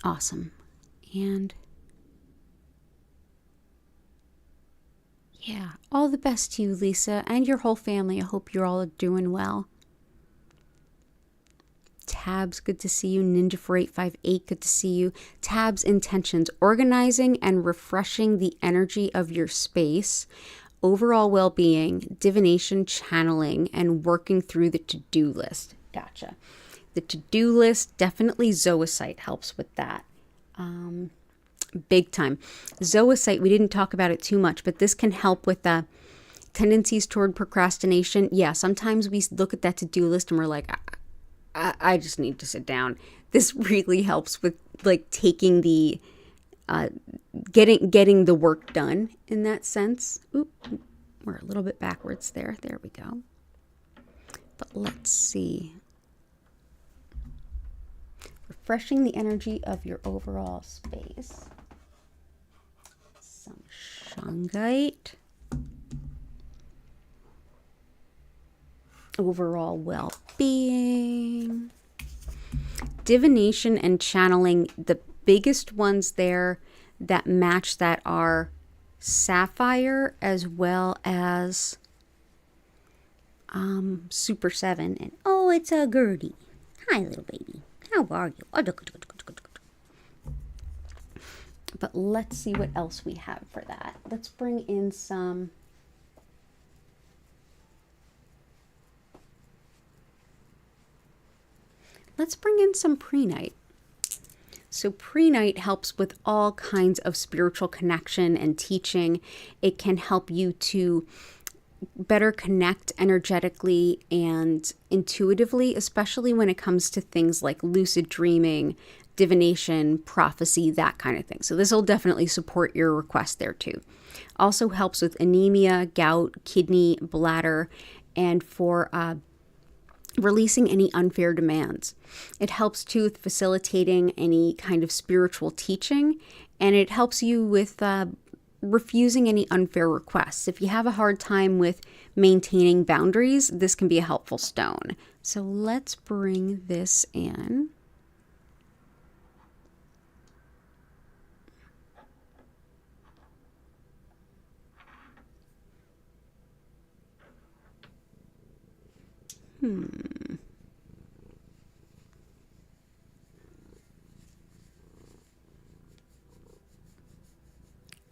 Awesome. And yeah, all the best to you, Lisa, and your whole family. I hope you're all doing well. Tabs, good to see you. Ninja4858, good to see you. Tabs, intentions, organizing and refreshing the energy of your space, overall well-being, divination, channeling, and working through the to-do list. Gotcha. The to-do list, definitely zoisite helps with that. Big time. Zoisite, we didn't talk about it too much, but this can help with tendencies toward procrastination. Yeah, sometimes we look at that to-do list and we're like, I just need to sit down. This really helps with like taking the getting the work done in that sense. Oop, we're a little bit backwards there. There we go. But let's see. Refreshing the energy of your overall space. Some shungite. Overall well-being. Divination and channeling. The biggest ones there that match that are sapphire as well as Super 7. And oh, it's a Gertie. Hi, little baby. How are you? But let's see what else we have for that. Let's bring in some. Let's bring in some prehnite. So prehnite helps with all kinds of spiritual connection and teaching. It can help you to better connect energetically and intuitively, especially when it comes to things like lucid dreaming, divination, prophecy, that kind of thing. So this will definitely support your request there too. Also helps with anemia, gout, kidney, bladder, and for releasing any unfair demands. It helps too with facilitating any kind of spiritual teaching, and it helps you with refusing any unfair requests. If you have a hard time with maintaining boundaries, this can be a helpful stone. So let's bring this in.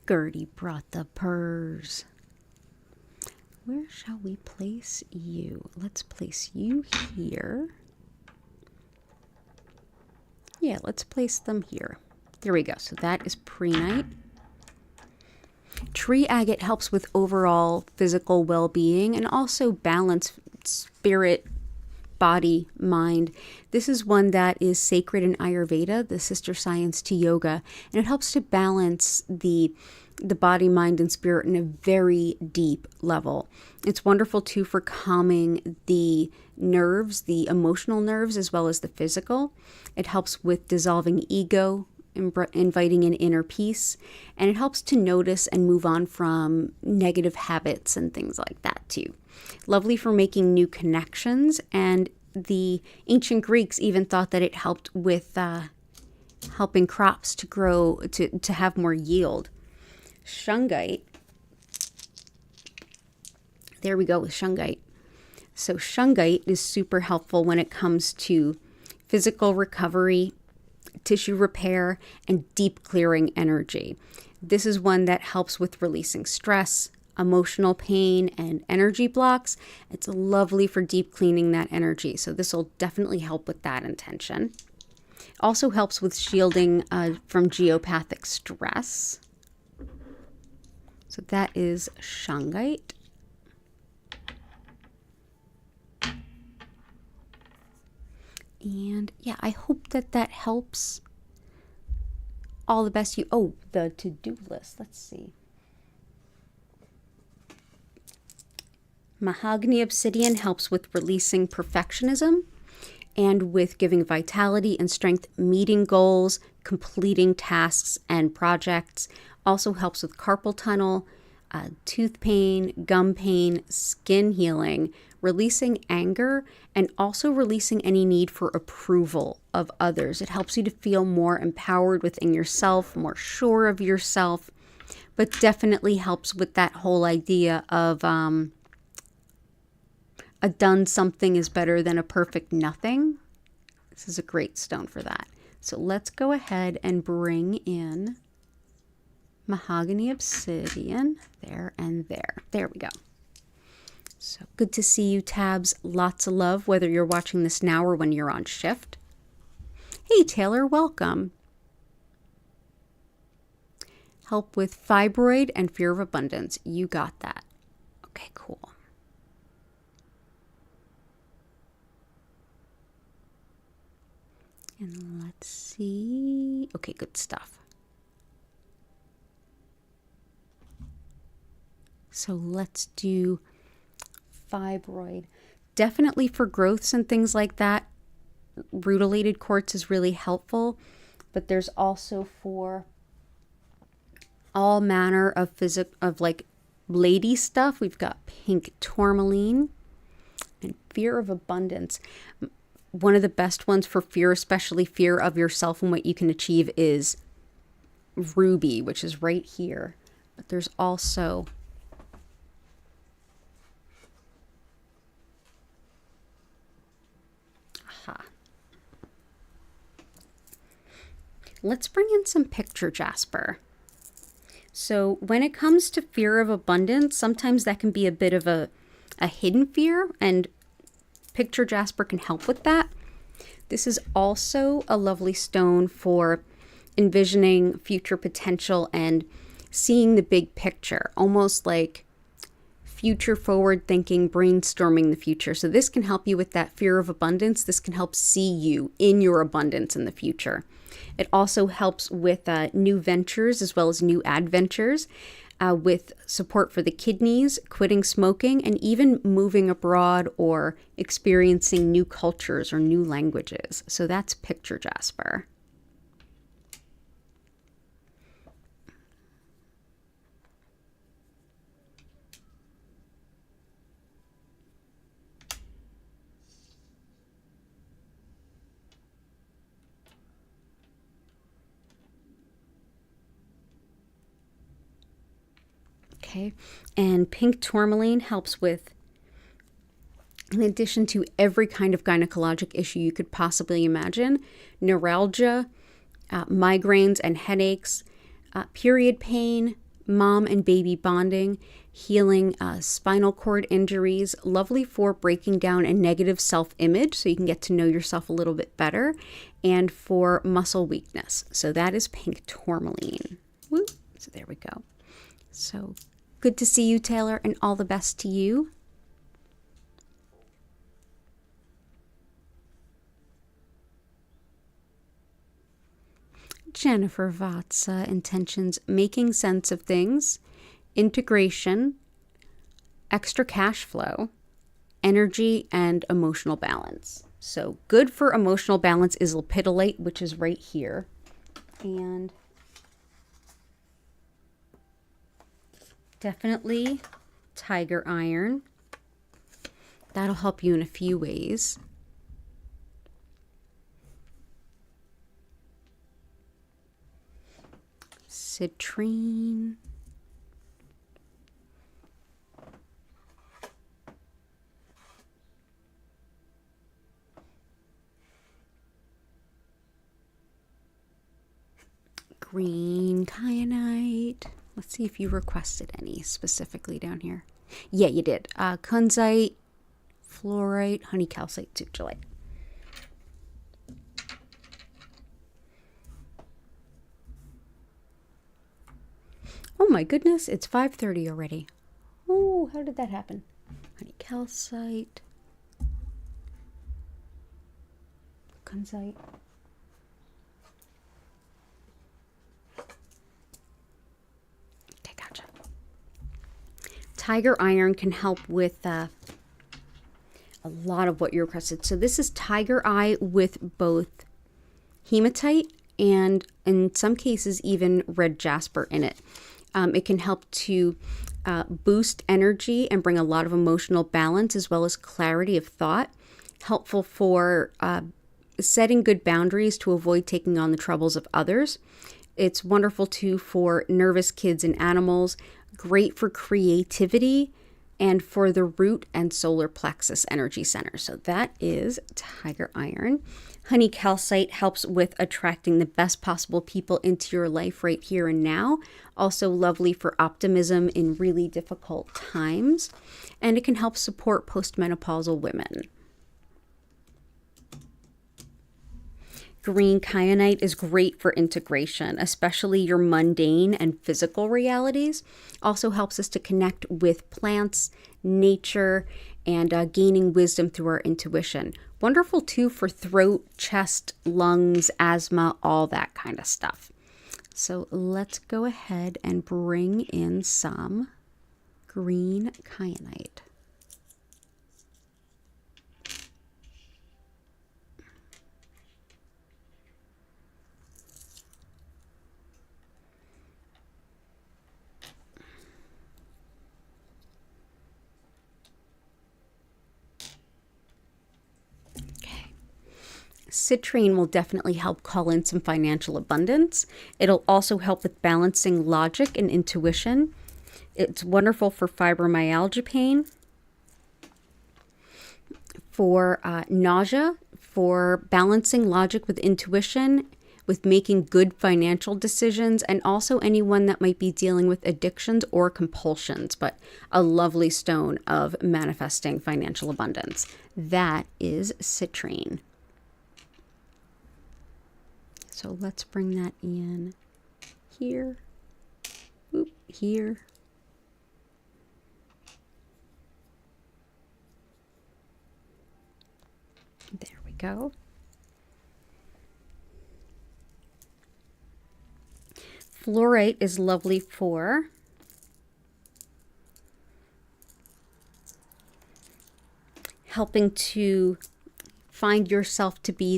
Gertie brought the purrs. Where shall we place you? Let's place you here. Yeah, let's place them here. There we go. So that is prehnite. Tree agate helps with overall physical well-being and also balance spirit, body, mind. This is one that is sacred in Ayurveda, the sister science to yoga, and it helps to balance the body, mind, and spirit in a very deep level. It's wonderful too for calming the nerves, the emotional nerves, as well as the physical. It helps with dissolving ego, inviting in inner peace, and it helps to notice and move on from negative habits and things like that too. Lovely for making new connections, and the ancient Greeks even thought that it helped with helping crops to grow, to have more yield. Shungite. There we go with shungite. So shungite is super helpful when it comes to physical recovery, tissue repair, and deep clearing energy. This is one that helps with releasing stress, emotional pain, and energy blocks. It's lovely for deep cleaning that energy. So this will definitely help with that intention. Also helps with shielding from geopathic stress. So that is shungite. And yeah, I hope that that helps. All the best. The to-do list. Let's see. Mahogany obsidian helps with releasing perfectionism and with giving vitality and strength, meeting goals, completing tasks and projects. Also helps with carpal tunnel, tooth pain, gum pain, skin healing, releasing anger, and also releasing any need for approval of others. It helps you to feel more empowered within yourself, more sure of yourself, but definitely helps with that whole idea of a done something is better than a perfect nothing. This is a great stone for that. So let's go ahead and bring in mahogany obsidian there and there. There we go. So good to see you, Tabs. Lots of love, whether you're watching this now or when you're on shift. Hey, Taylor, welcome. help with fibroid and fear of abundance. You got that. Okay, cool. And let's see. Okay, good stuff. So let's do fibroid. Definitely for growths and things like that, rutilated quartz is really helpful. But there's also for all manner of like lady stuff. We've got pink tourmaline and fear of abundance. One of the best ones for fear, especially fear of yourself and what you can achieve, is ruby, which is right here. But there's also let's bring in some picture jasper. So when it comes to fear of abundance, sometimes that can be a bit of a hidden fear, and picture jasper can help with that. This is also a lovely stone for envisioning future potential and seeing the big picture, almost like future forward thinking, brainstorming the future. So this can help you with that fear of abundance. This can help see you in your abundance in the future. It also helps with new ventures as well as new adventures, with support for the kidneys, quitting smoking, and even moving abroad or experiencing new cultures or new languages. So that's picture jasper. Okay, and pink tourmaline helps with, in addition to every kind of gynecologic issue you could possibly imagine, neuralgia, migraines and headaches, period pain, mom and baby bonding, healing spinal cord injuries, lovely for breaking down a negative self-image so you can get to know yourself a little bit better, and for muscle weakness. So that is pink tourmaline. Woo. So there we go. So good to see you, Taylor, and all the best to you. Jennifer Vatsa, intentions, making sense of things, integration, extra cash flow, energy, and emotional balance. So good for emotional balance is lepidolite, which is right here. And definitely tiger iron. That'll help you in a few ways. Citrine. Green kyanite. Let's see if you requested any specifically down here. Yeah, you did. Kunzite, fluorite, honey calcite, sucralite. Oh my goodness, it's 5:30 already. Oh, how did that happen? Honey calcite, kunzite. Tiger iron can help with a lot of what you requested. So this is tiger eye with both hematite and in some cases even red jasper in it. It can help to boost energy and bring a lot of emotional balance as well as clarity of thought. Helpful for setting good boundaries to avoid taking on the troubles of others. It's wonderful too for nervous kids and animals. Great for creativity and for the root and solar plexus energy center. So that is tiger iron. Honey calcite helps with attracting the best possible people into your life right here and now. Also lovely for optimism in really difficult times. And it can help support postmenopausal women. Green kyanite is great for integration, especially your mundane and physical realities. Also helps us to connect with plants, nature, and gaining wisdom through our intuition. Wonderful too for throat, chest, lungs, asthma, all that kind of stuff. So let's go ahead and bring in some green kyanite. Citrine will definitely help call in some financial abundance. It'll also help with balancing logic and intuition. It's wonderful for fibromyalgia pain, for nausea, for balancing logic with intuition, with making good financial decisions, and also anyone that might be dealing with addictions or compulsions, but a lovely stone of manifesting financial abundance. That is citrine. So let's bring that in here, here. There we go. Fluorite is lovely for helping to find yourself to be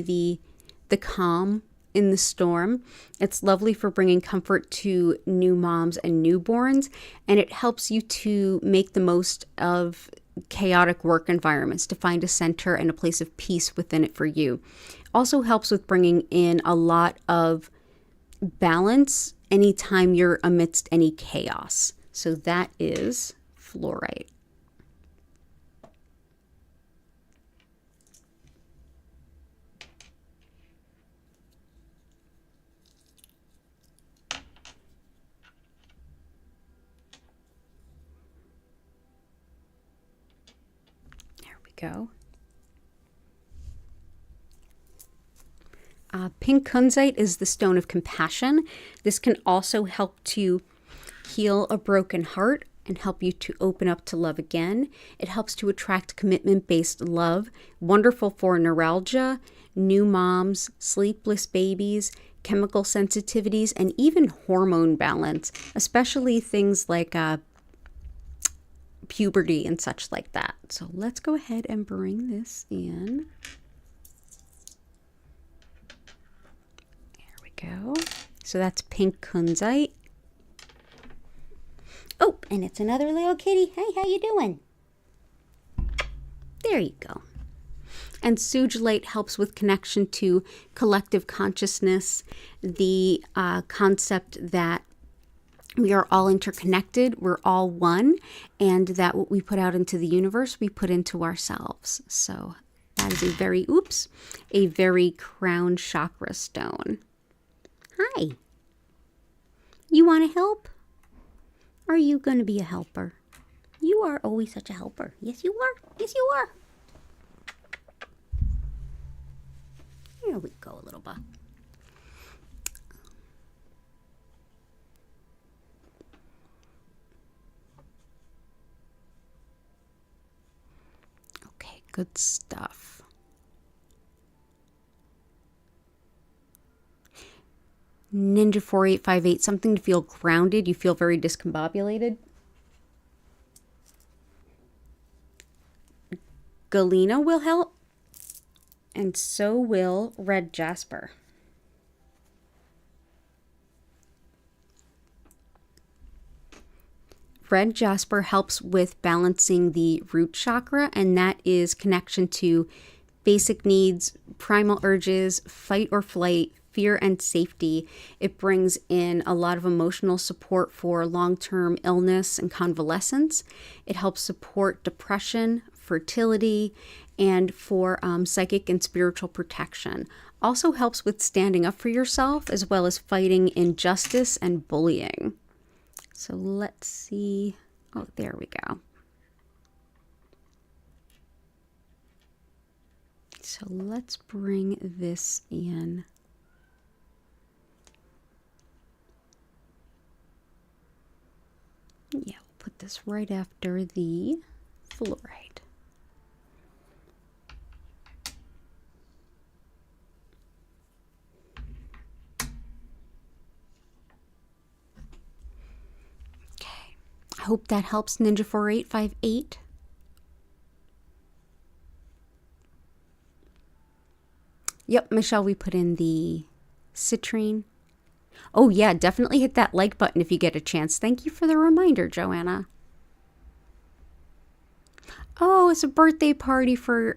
the calm in the storm. It's lovely for bringing comfort to new moms and newborns, and it helps you to make the most of chaotic work environments, to find a center and a place of peace within it for you. Also helps with bringing in a lot of balance anytime you're amidst any chaos. So that is fluorite. Go. Pink kunzite is the stone of compassion. This can also help to heal a broken heart and help you to open up to love again. It helps to attract commitment-based love. Wonderful for neuralgia, new moms, sleepless babies, chemical sensitivities, and even hormone balance, especially things like puberty and such like that. So let's go ahead and bring this in. There we go. So that's pink kunzite. Oh, and it's another little kitty. Hey, how you doing? There you go. And sugilite helps with connection to collective consciousness, the concept that we are all interconnected, we're all one, and that what we put out into the universe, we put into ourselves. So that is a very crown chakra stone. Hi. You want to help? Are you going to be a helper? You are always such a helper. Yes, you are. Yes, you are. Here we go, little bit. Good stuff. Ninja 4858, something to feel grounded. You feel very discombobulated. Galena will help. And so will red jasper. Red jasper helps with balancing the root chakra, and that is connection to basic needs, primal urges, fight or flight, fear and safety. It brings in a lot of emotional support for long-term illness and convalescence. It helps support depression, fertility, and for psychic and spiritual protection. Also helps with standing up for yourself, as well as fighting injustice and bullying. So let's see. Oh, there we go. So let's bring this in. Yeah, we'll put this right after the fluoride. Okay, I hope that helps, Ninja4858. Yep, Michelle, we put in the citrine. Oh yeah, definitely hit that like button if you get a chance. Thank you for the reminder, Joanna. Oh, it's a birthday party for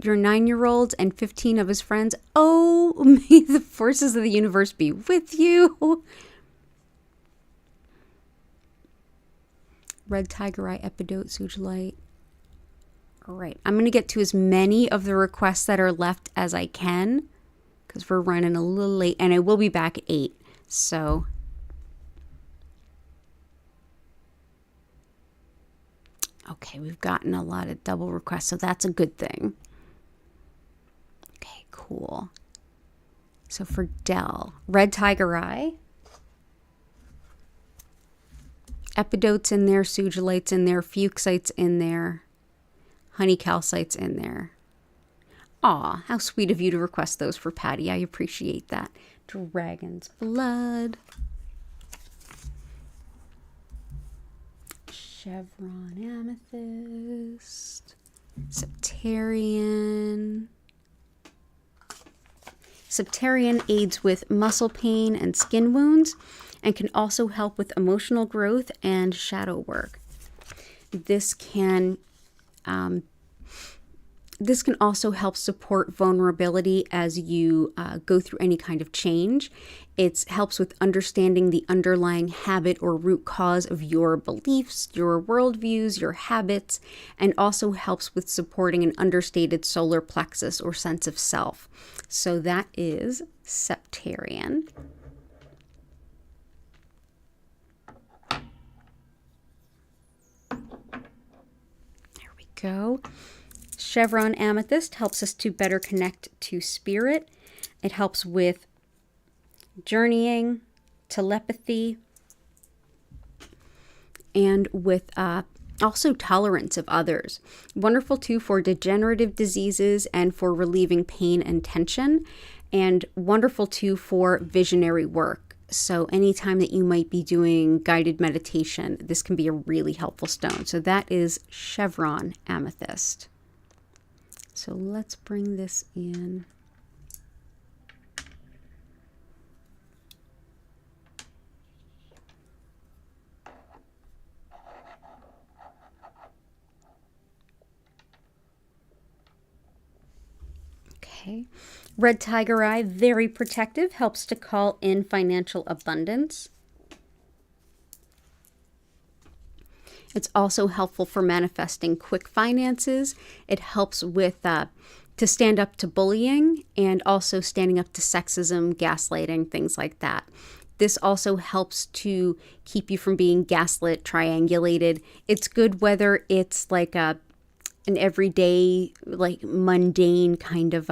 your 9-year-old and 15 of his friends. Oh, may the forces of the universe be with you. Red tiger eye, epidote, sugilite. All right, I'm going to get to as many of the requests that are left as I can because we're running a little late, and I will be back at 8. So okay, we've gotten a lot of double requests, so that's a good thing. Okay, cool. So for Dell, red tiger eye, epidote's in there, sugilite's in there, fuchsite's in there, honey calcite's in there. Aw, how sweet of you to request those for Patty. I appreciate that. Dragon's blood. Chevron amethyst. Septarian. Septarian aids with muscle pain and skin wounds and can also help with emotional growth and shadow work. This can also help support vulnerability as you go through any kind of change. It helps with understanding the underlying habit or root cause of your beliefs, your worldviews, your habits, and also helps with supporting an understated solar plexus or sense of self. So that is Septarian. There we go. Chevron amethyst helps us to better connect to spirit. It helps with journeying, telepathy, and with also tolerance of others. Wonderful too for degenerative diseases and for relieving pain and tension, and wonderful too for visionary work. So anytime that you might be doing guided meditation, this can be a really helpful stone. So that is Chevron amethyst. So let's bring this in. Okay. Red tiger eye, very protective, helps to call in financial abundance. It's also helpful for manifesting quick finances. It helps with to stand up to bullying and also standing up to sexism, gaslighting, things like that. This also helps to keep you from being gaslit, triangulated. It's good whether it's like an everyday, like mundane kind of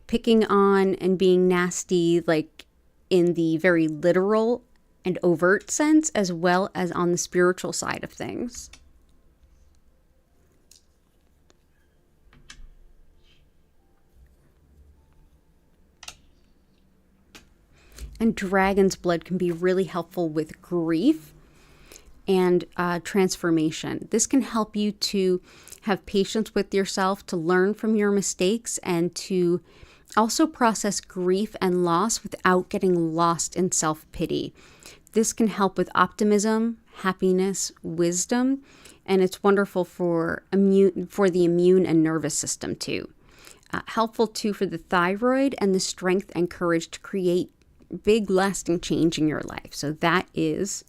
picking on and being nasty, like in the very literal and overt sense, as well as on the spiritual side of things. And dragon's blood can be really helpful with grief and transformation. This can help you to have patience with yourself, to learn from your mistakes, and to also process grief and loss without getting lost in self-pity. This can help with optimism, happiness, wisdom, and it's wonderful for the immune and nervous system too. Helpful too for the thyroid and the strength and courage to create big lasting change in your life. So that is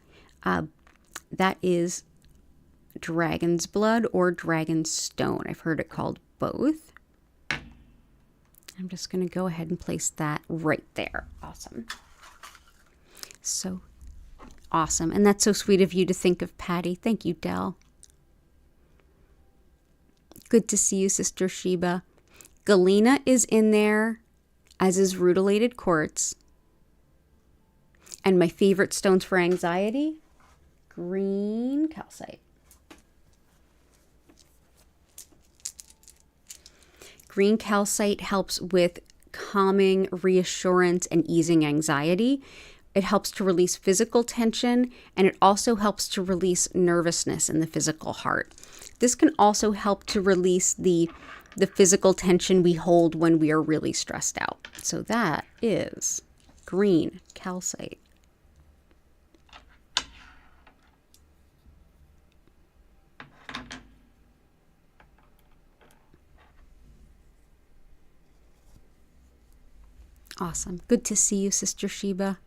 dragon's blood or dragon's stone. I've heard it called both. I'm just going to go ahead and place that right there. Awesome. So awesome. And that's so sweet of you to think of Patty. Thank you, Dell. Good to see you, Sister Sheba. Galena is in there, as is rutilated quartz. And my favorite stones for anxiety, green calcite. Green calcite helps with calming, reassurance, and easing anxiety. It helps to release physical tension, and it also helps to release nervousness in the physical heart. This can also help to release the physical tension we hold when we are really stressed out. So that is green calcite. Awesome. Good to see you, Sister Sheba.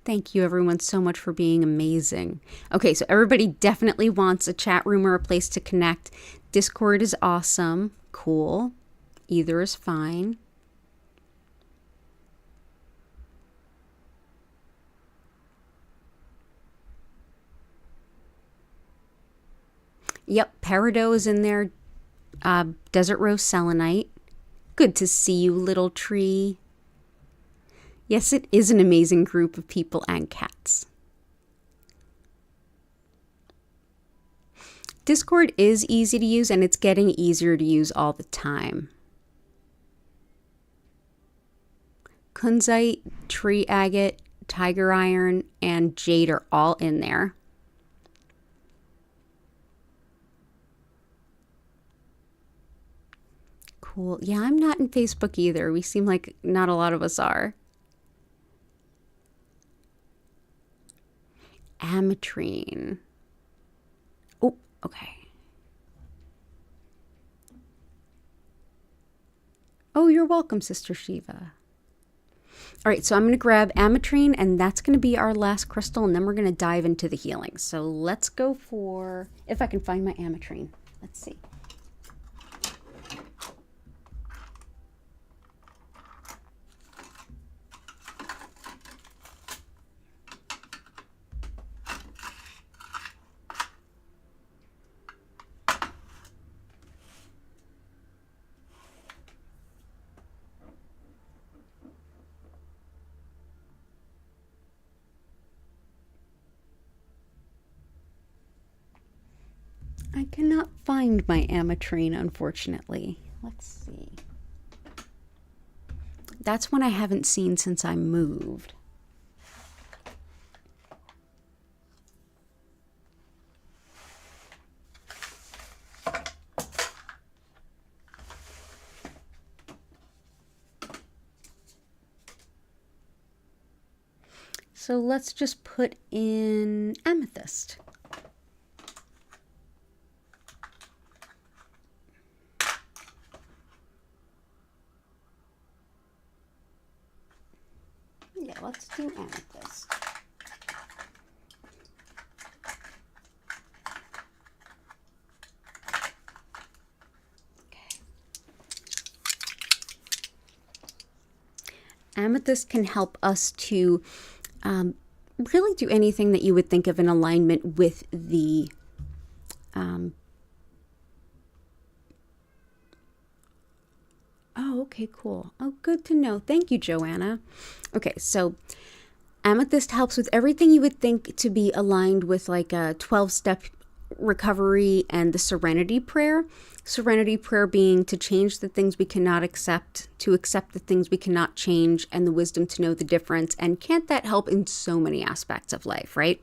Thank you everyone so much for being amazing. Okay, so everybody definitely wants a chat room or a place to connect. Discord is awesome. Cool. Either is fine. Yep, peridot is in there. Desert rose selenite. Good to see you, little tree. Yes, it is an amazing group of people and cats. Discord is easy to use, and it's getting easier to use all the time. Kunzite, tree agate, tiger iron, and jade are all in there. Cool. Yeah, I'm not in Facebook either. We seem like not a lot of us are. Ametrine. Oh, okay. Oh, you're welcome, Sister Shiva. All right, so I'm going to grab ametrine, and that's going to be our last crystal, and then we're going to dive into the healing. So let's go for, if I can find my ametrine. Let's see. I cannot find my ametrine, unfortunately. Let's see. That's one I haven't seen since I moved. So let's just put in amethyst. Yeah, let's do amethyst. Okay. Amethyst can help us to really do anything that you would think of in alignment with the oh, okay, cool. Oh, good to know. Thank you, Joanna. Okay, so amethyst helps with everything you would think to be aligned with like a 12-step recovery and the serenity prayer. Serenity prayer being to change the things we cannot accept, to accept the things we cannot change, and the wisdom to know the difference. And can't that help in so many aspects of life, right?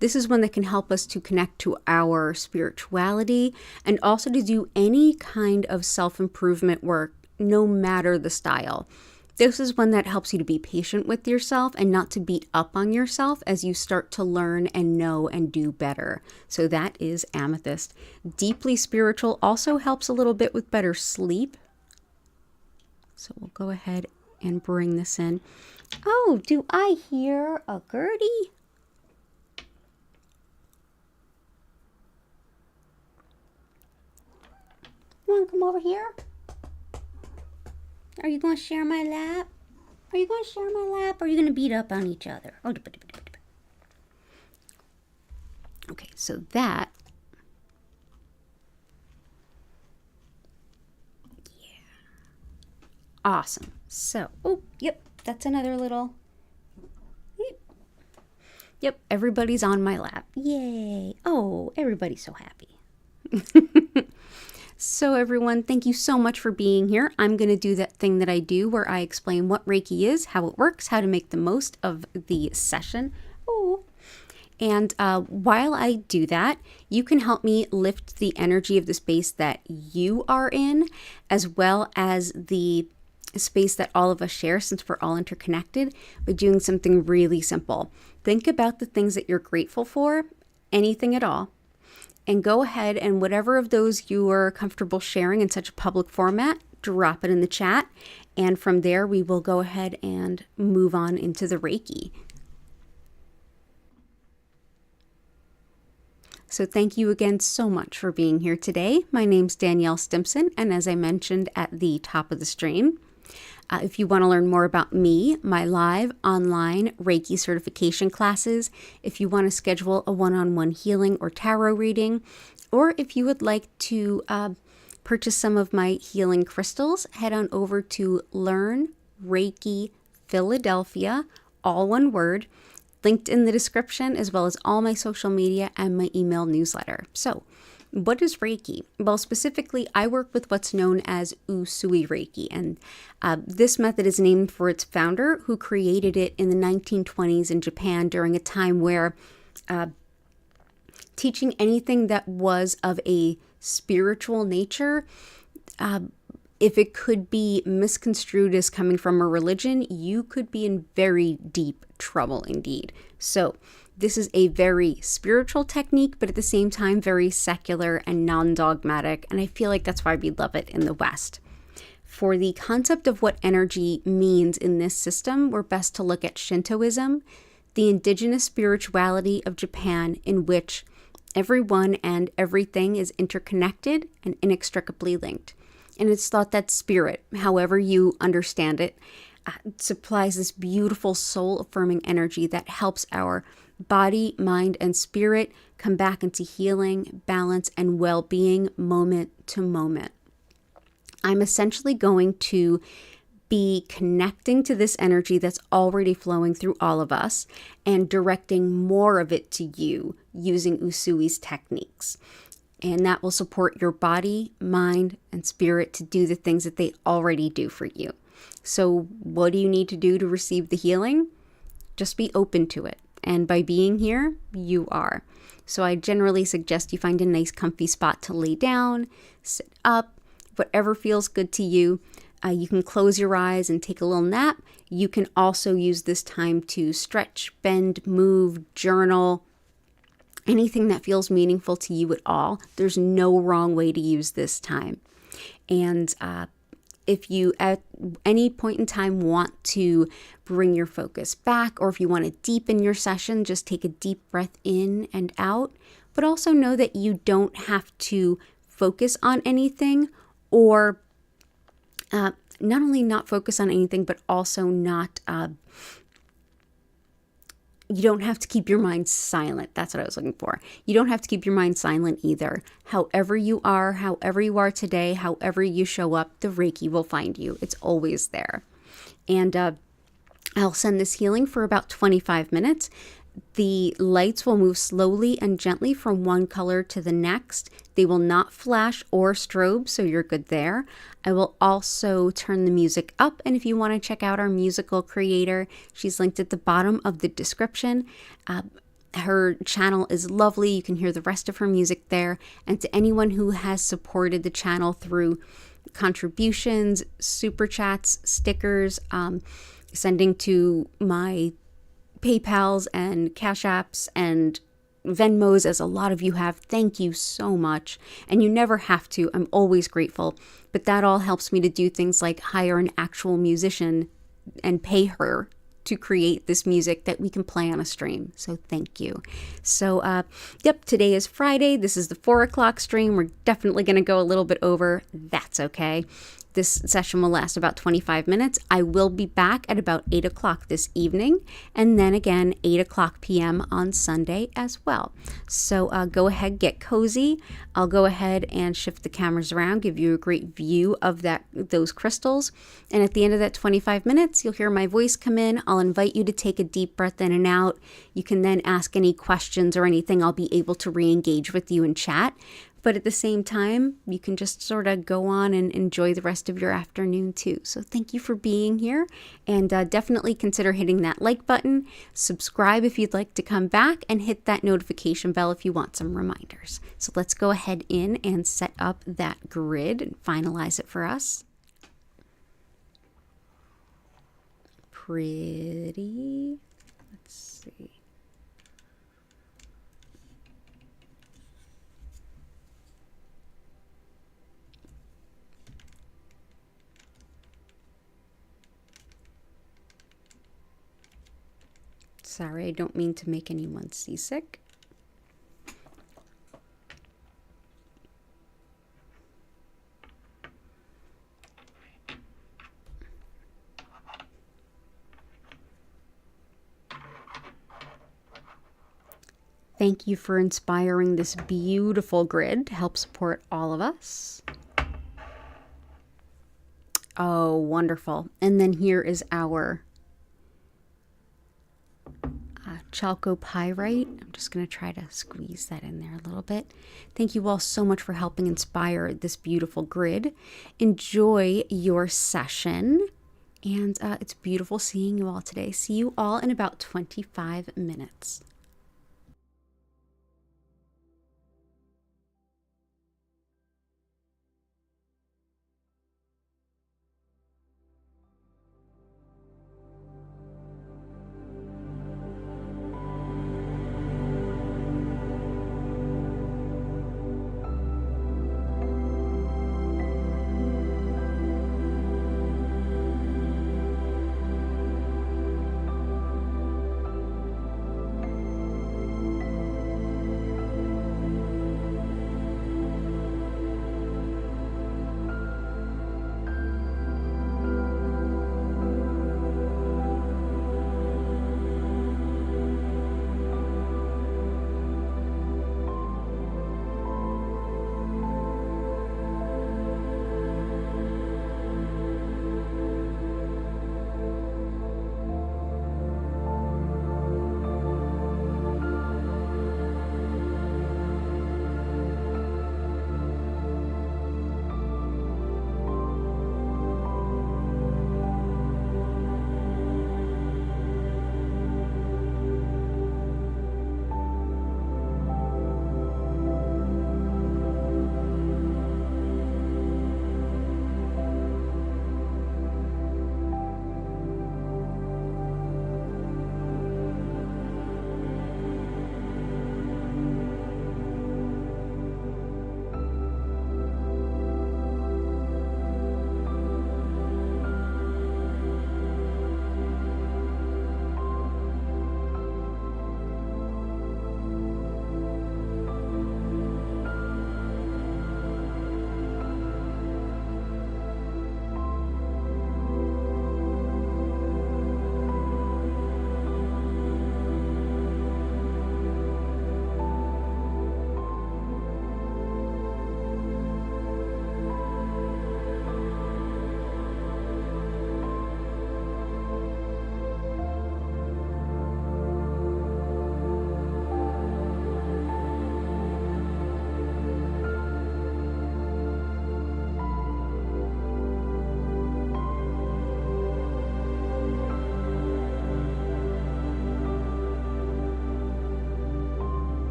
This is one that can help us to connect to our spirituality and also to do any kind of self-improvement work, no matter the style. This is one that helps you to be patient with yourself and not to beat up on yourself as you start to learn and know and do better. So that is amethyst. Deeply spiritual also helps a little bit with better sleep. So we'll go ahead and bring this in. Oh, do I hear a Gertie? You want to come over here? Are you going to share my lap? Are you going to share my lap? Or are you going to beat up on each other? Oh, okay, so that. Yeah. Awesome. So, oh, yep, that's another little. Yep, everybody's on my lap. Yay. Oh, everybody's so happy. So everyone, thank you so much for being here. I'm going to do that thing that I do where I explain what Reiki is, how it works, how to make the most of the session. Oh. And while I do that, you can help me lift the energy of the space that you are in, as well as the space that all of us share, since we're all interconnected, by doing something really simple. Think about the things that you're grateful for, anything at all, and go ahead and whatever of those you are comfortable sharing in such a public format, drop it in the chat. And from there, we will go ahead and move on into the Reiki. So thank you again so much for being here today. My name's Danielle Stimpson, and as I mentioned at the top of the stream, if you want to learn more about me, my live online Reiki certification classes, if you want to schedule a one-on-one healing or tarot reading, or if you would like to purchase some of my healing crystals, head on over to Learn Reiki Philadelphia, all one word, linked in the description, as well as all my social media and my email newsletter. So, what is Reiki? Well, specifically, I work with what's known as Usui Reiki, and this method is named for its founder, who created it in the 1920s in Japan during a time where teaching anything that was of a spiritual nature, if it could be misconstrued as coming from a religion, you could be in very deep trouble indeed. So this is a very spiritual technique, but at the same time, very secular and non-dogmatic. And I feel like that's why we love it in the West. For the concept of what energy means in this system, we're best to look at Shintoism, the indigenous spirituality of Japan, in which everyone and everything is interconnected and inextricably linked. And it's thought that spirit, however you understand it, supplies this beautiful soul-affirming energy that helps our body, mind, and spirit come back into healing, balance, and well-being moment to moment. I'm essentially going to be connecting to this energy that's already flowing through all of us and directing more of it to you using Usui's techniques. And that will support your body, mind, and spirit to do the things that they already do for you. So what do you need to do to receive the healing? Just be open to it. And by being here, you are. So I generally suggest you find a nice comfy spot to lay down, sit up, whatever feels good to you. You can close your eyes and take a little nap. You can also use this time to stretch, bend, move, journal, anything that feels meaningful to you at all. There's no wrong way to use this time. And if you at any point in time want to bring your focus back, or if you want to deepen your session, just take a deep breath in and out. But also know that you don't have to focus on anything, or not only not focus on anything, but also not you don't have to keep your mind silent. That's what I was looking for. You don't have to keep your mind silent either. However you are today, however you show up, the Reiki will find you. It's always there. And I'll send this healing for about 25 minutes. The lights will move slowly and gently from one color to the next. They will not flash or strobe, so you're good there. I will also turn the music up, and if you want to check out our musical creator, she's linked at the bottom of the description. Her channel is lovely. You can hear the rest of her music there. And to anyone who has supported the channel through contributions, super chats, stickers, sending to my PayPals and Cash Apps and Venmos, as a lot of you have. Thank you so much. And you never have to. I'm always grateful. But that all helps me to do things like hire an actual musician and pay her to create this music that we can play on a stream. So thank you. So, yep, today is Friday. This is the 4 o'clock stream. We're definitely going to go a little bit over. That's okay. this session will last about 25 minutes. I will be back at about 8 o'clock this evening, and then again 8 o'clock p.m. on Sunday as well. So go ahead, get cozy. I'll go ahead and shift the cameras around, give you a great view of those crystals. And at the end of that 25 minutes, you'll hear my voice come in. I'll invite you to take a deep breath in and out. You can then ask any questions or anything. I'll be able to re-engage with you in chat. But at the same time, you can just sort of go on and enjoy the rest of your afternoon too. So thank you for being here, and definitely consider hitting that like button, subscribe if you'd like to come back, and hit that notification bell if you want some reminders. So let's go ahead in and set up that grid and finalize it for us. Pretty. Let's see. Sorry, I don't mean to make anyone seasick. Thank you for inspiring this beautiful grid to help support all of us. Oh, wonderful. And then here is our chalcopyrite. I'm just going to try to squeeze that in there a little bit. Thank you all so much for helping inspire this beautiful grid. Enjoy your session. And it's beautiful seeing you all today. See you all in about 25 minutes.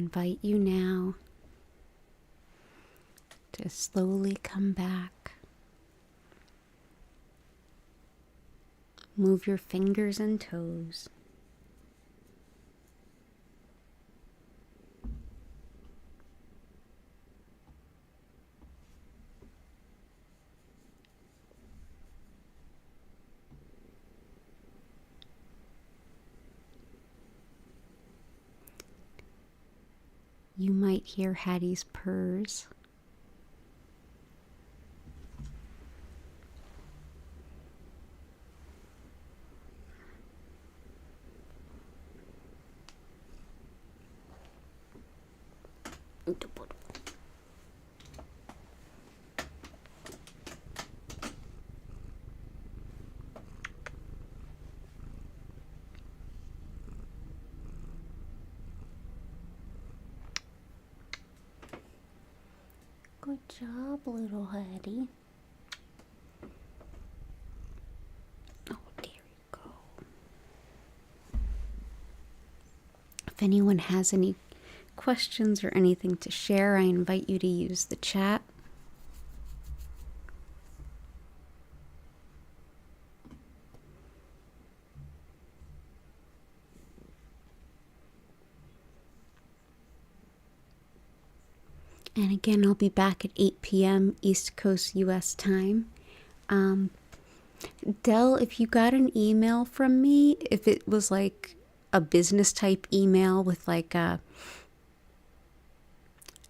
invite you now to slowly come back. Move your fingers and toes. You might hear Hattie's purrs. Good job, little Hattie. Oh, there you go. If anyone has any questions or anything to share, I invite you to use the chat. And again, I'll be back at 8 p.m. East Coast US time. Dell, if you got an email from me, if it was like a business type email with like a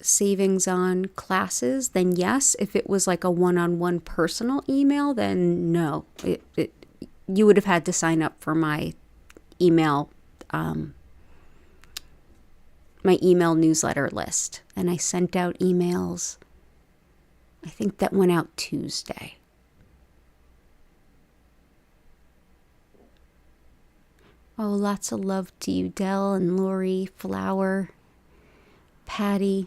savings on classes, then yes. If it was like a one-on-one personal email, then no. You would have had to sign up for my email newsletter list. And I sent out emails, I think that went out Tuesday. Oh, lots of love to you, Dell and Lori, Flower, Patty,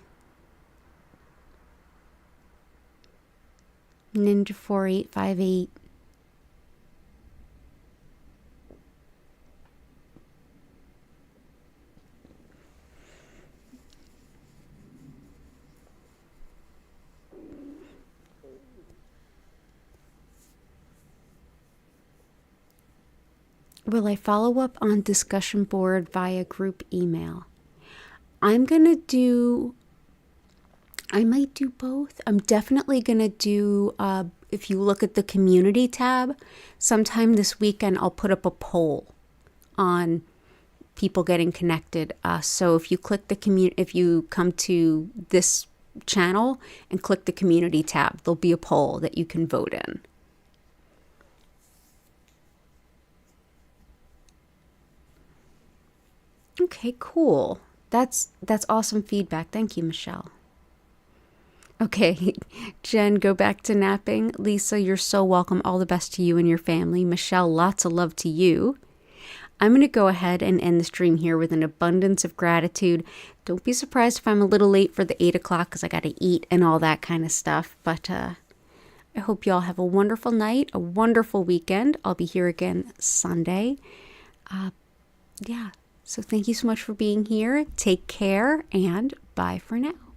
Ninja4858. Will I follow up on discussion board via group email? I might do both. I'm definitely going to do, if you look at the community tab, sometime this weekend I'll put up a poll on people getting connected. So if you click if you come to this channel and click the community tab, there'll be a poll that you can vote in. Okay, cool. That's awesome feedback. Thank you, Michelle. Okay, Jen, go back to napping. Lisa, you're so welcome. All the best to you and your family. Michelle, lots of love to you. I'm going to go ahead and end the stream here with an abundance of gratitude. Don't be surprised if I'm a little late for the 8 o'clock because I got to eat and all that kind of stuff. But I hope you all have a wonderful night, a wonderful weekend. I'll be here again Sunday. Yeah. So thank you so much for being here. Take care and bye for now.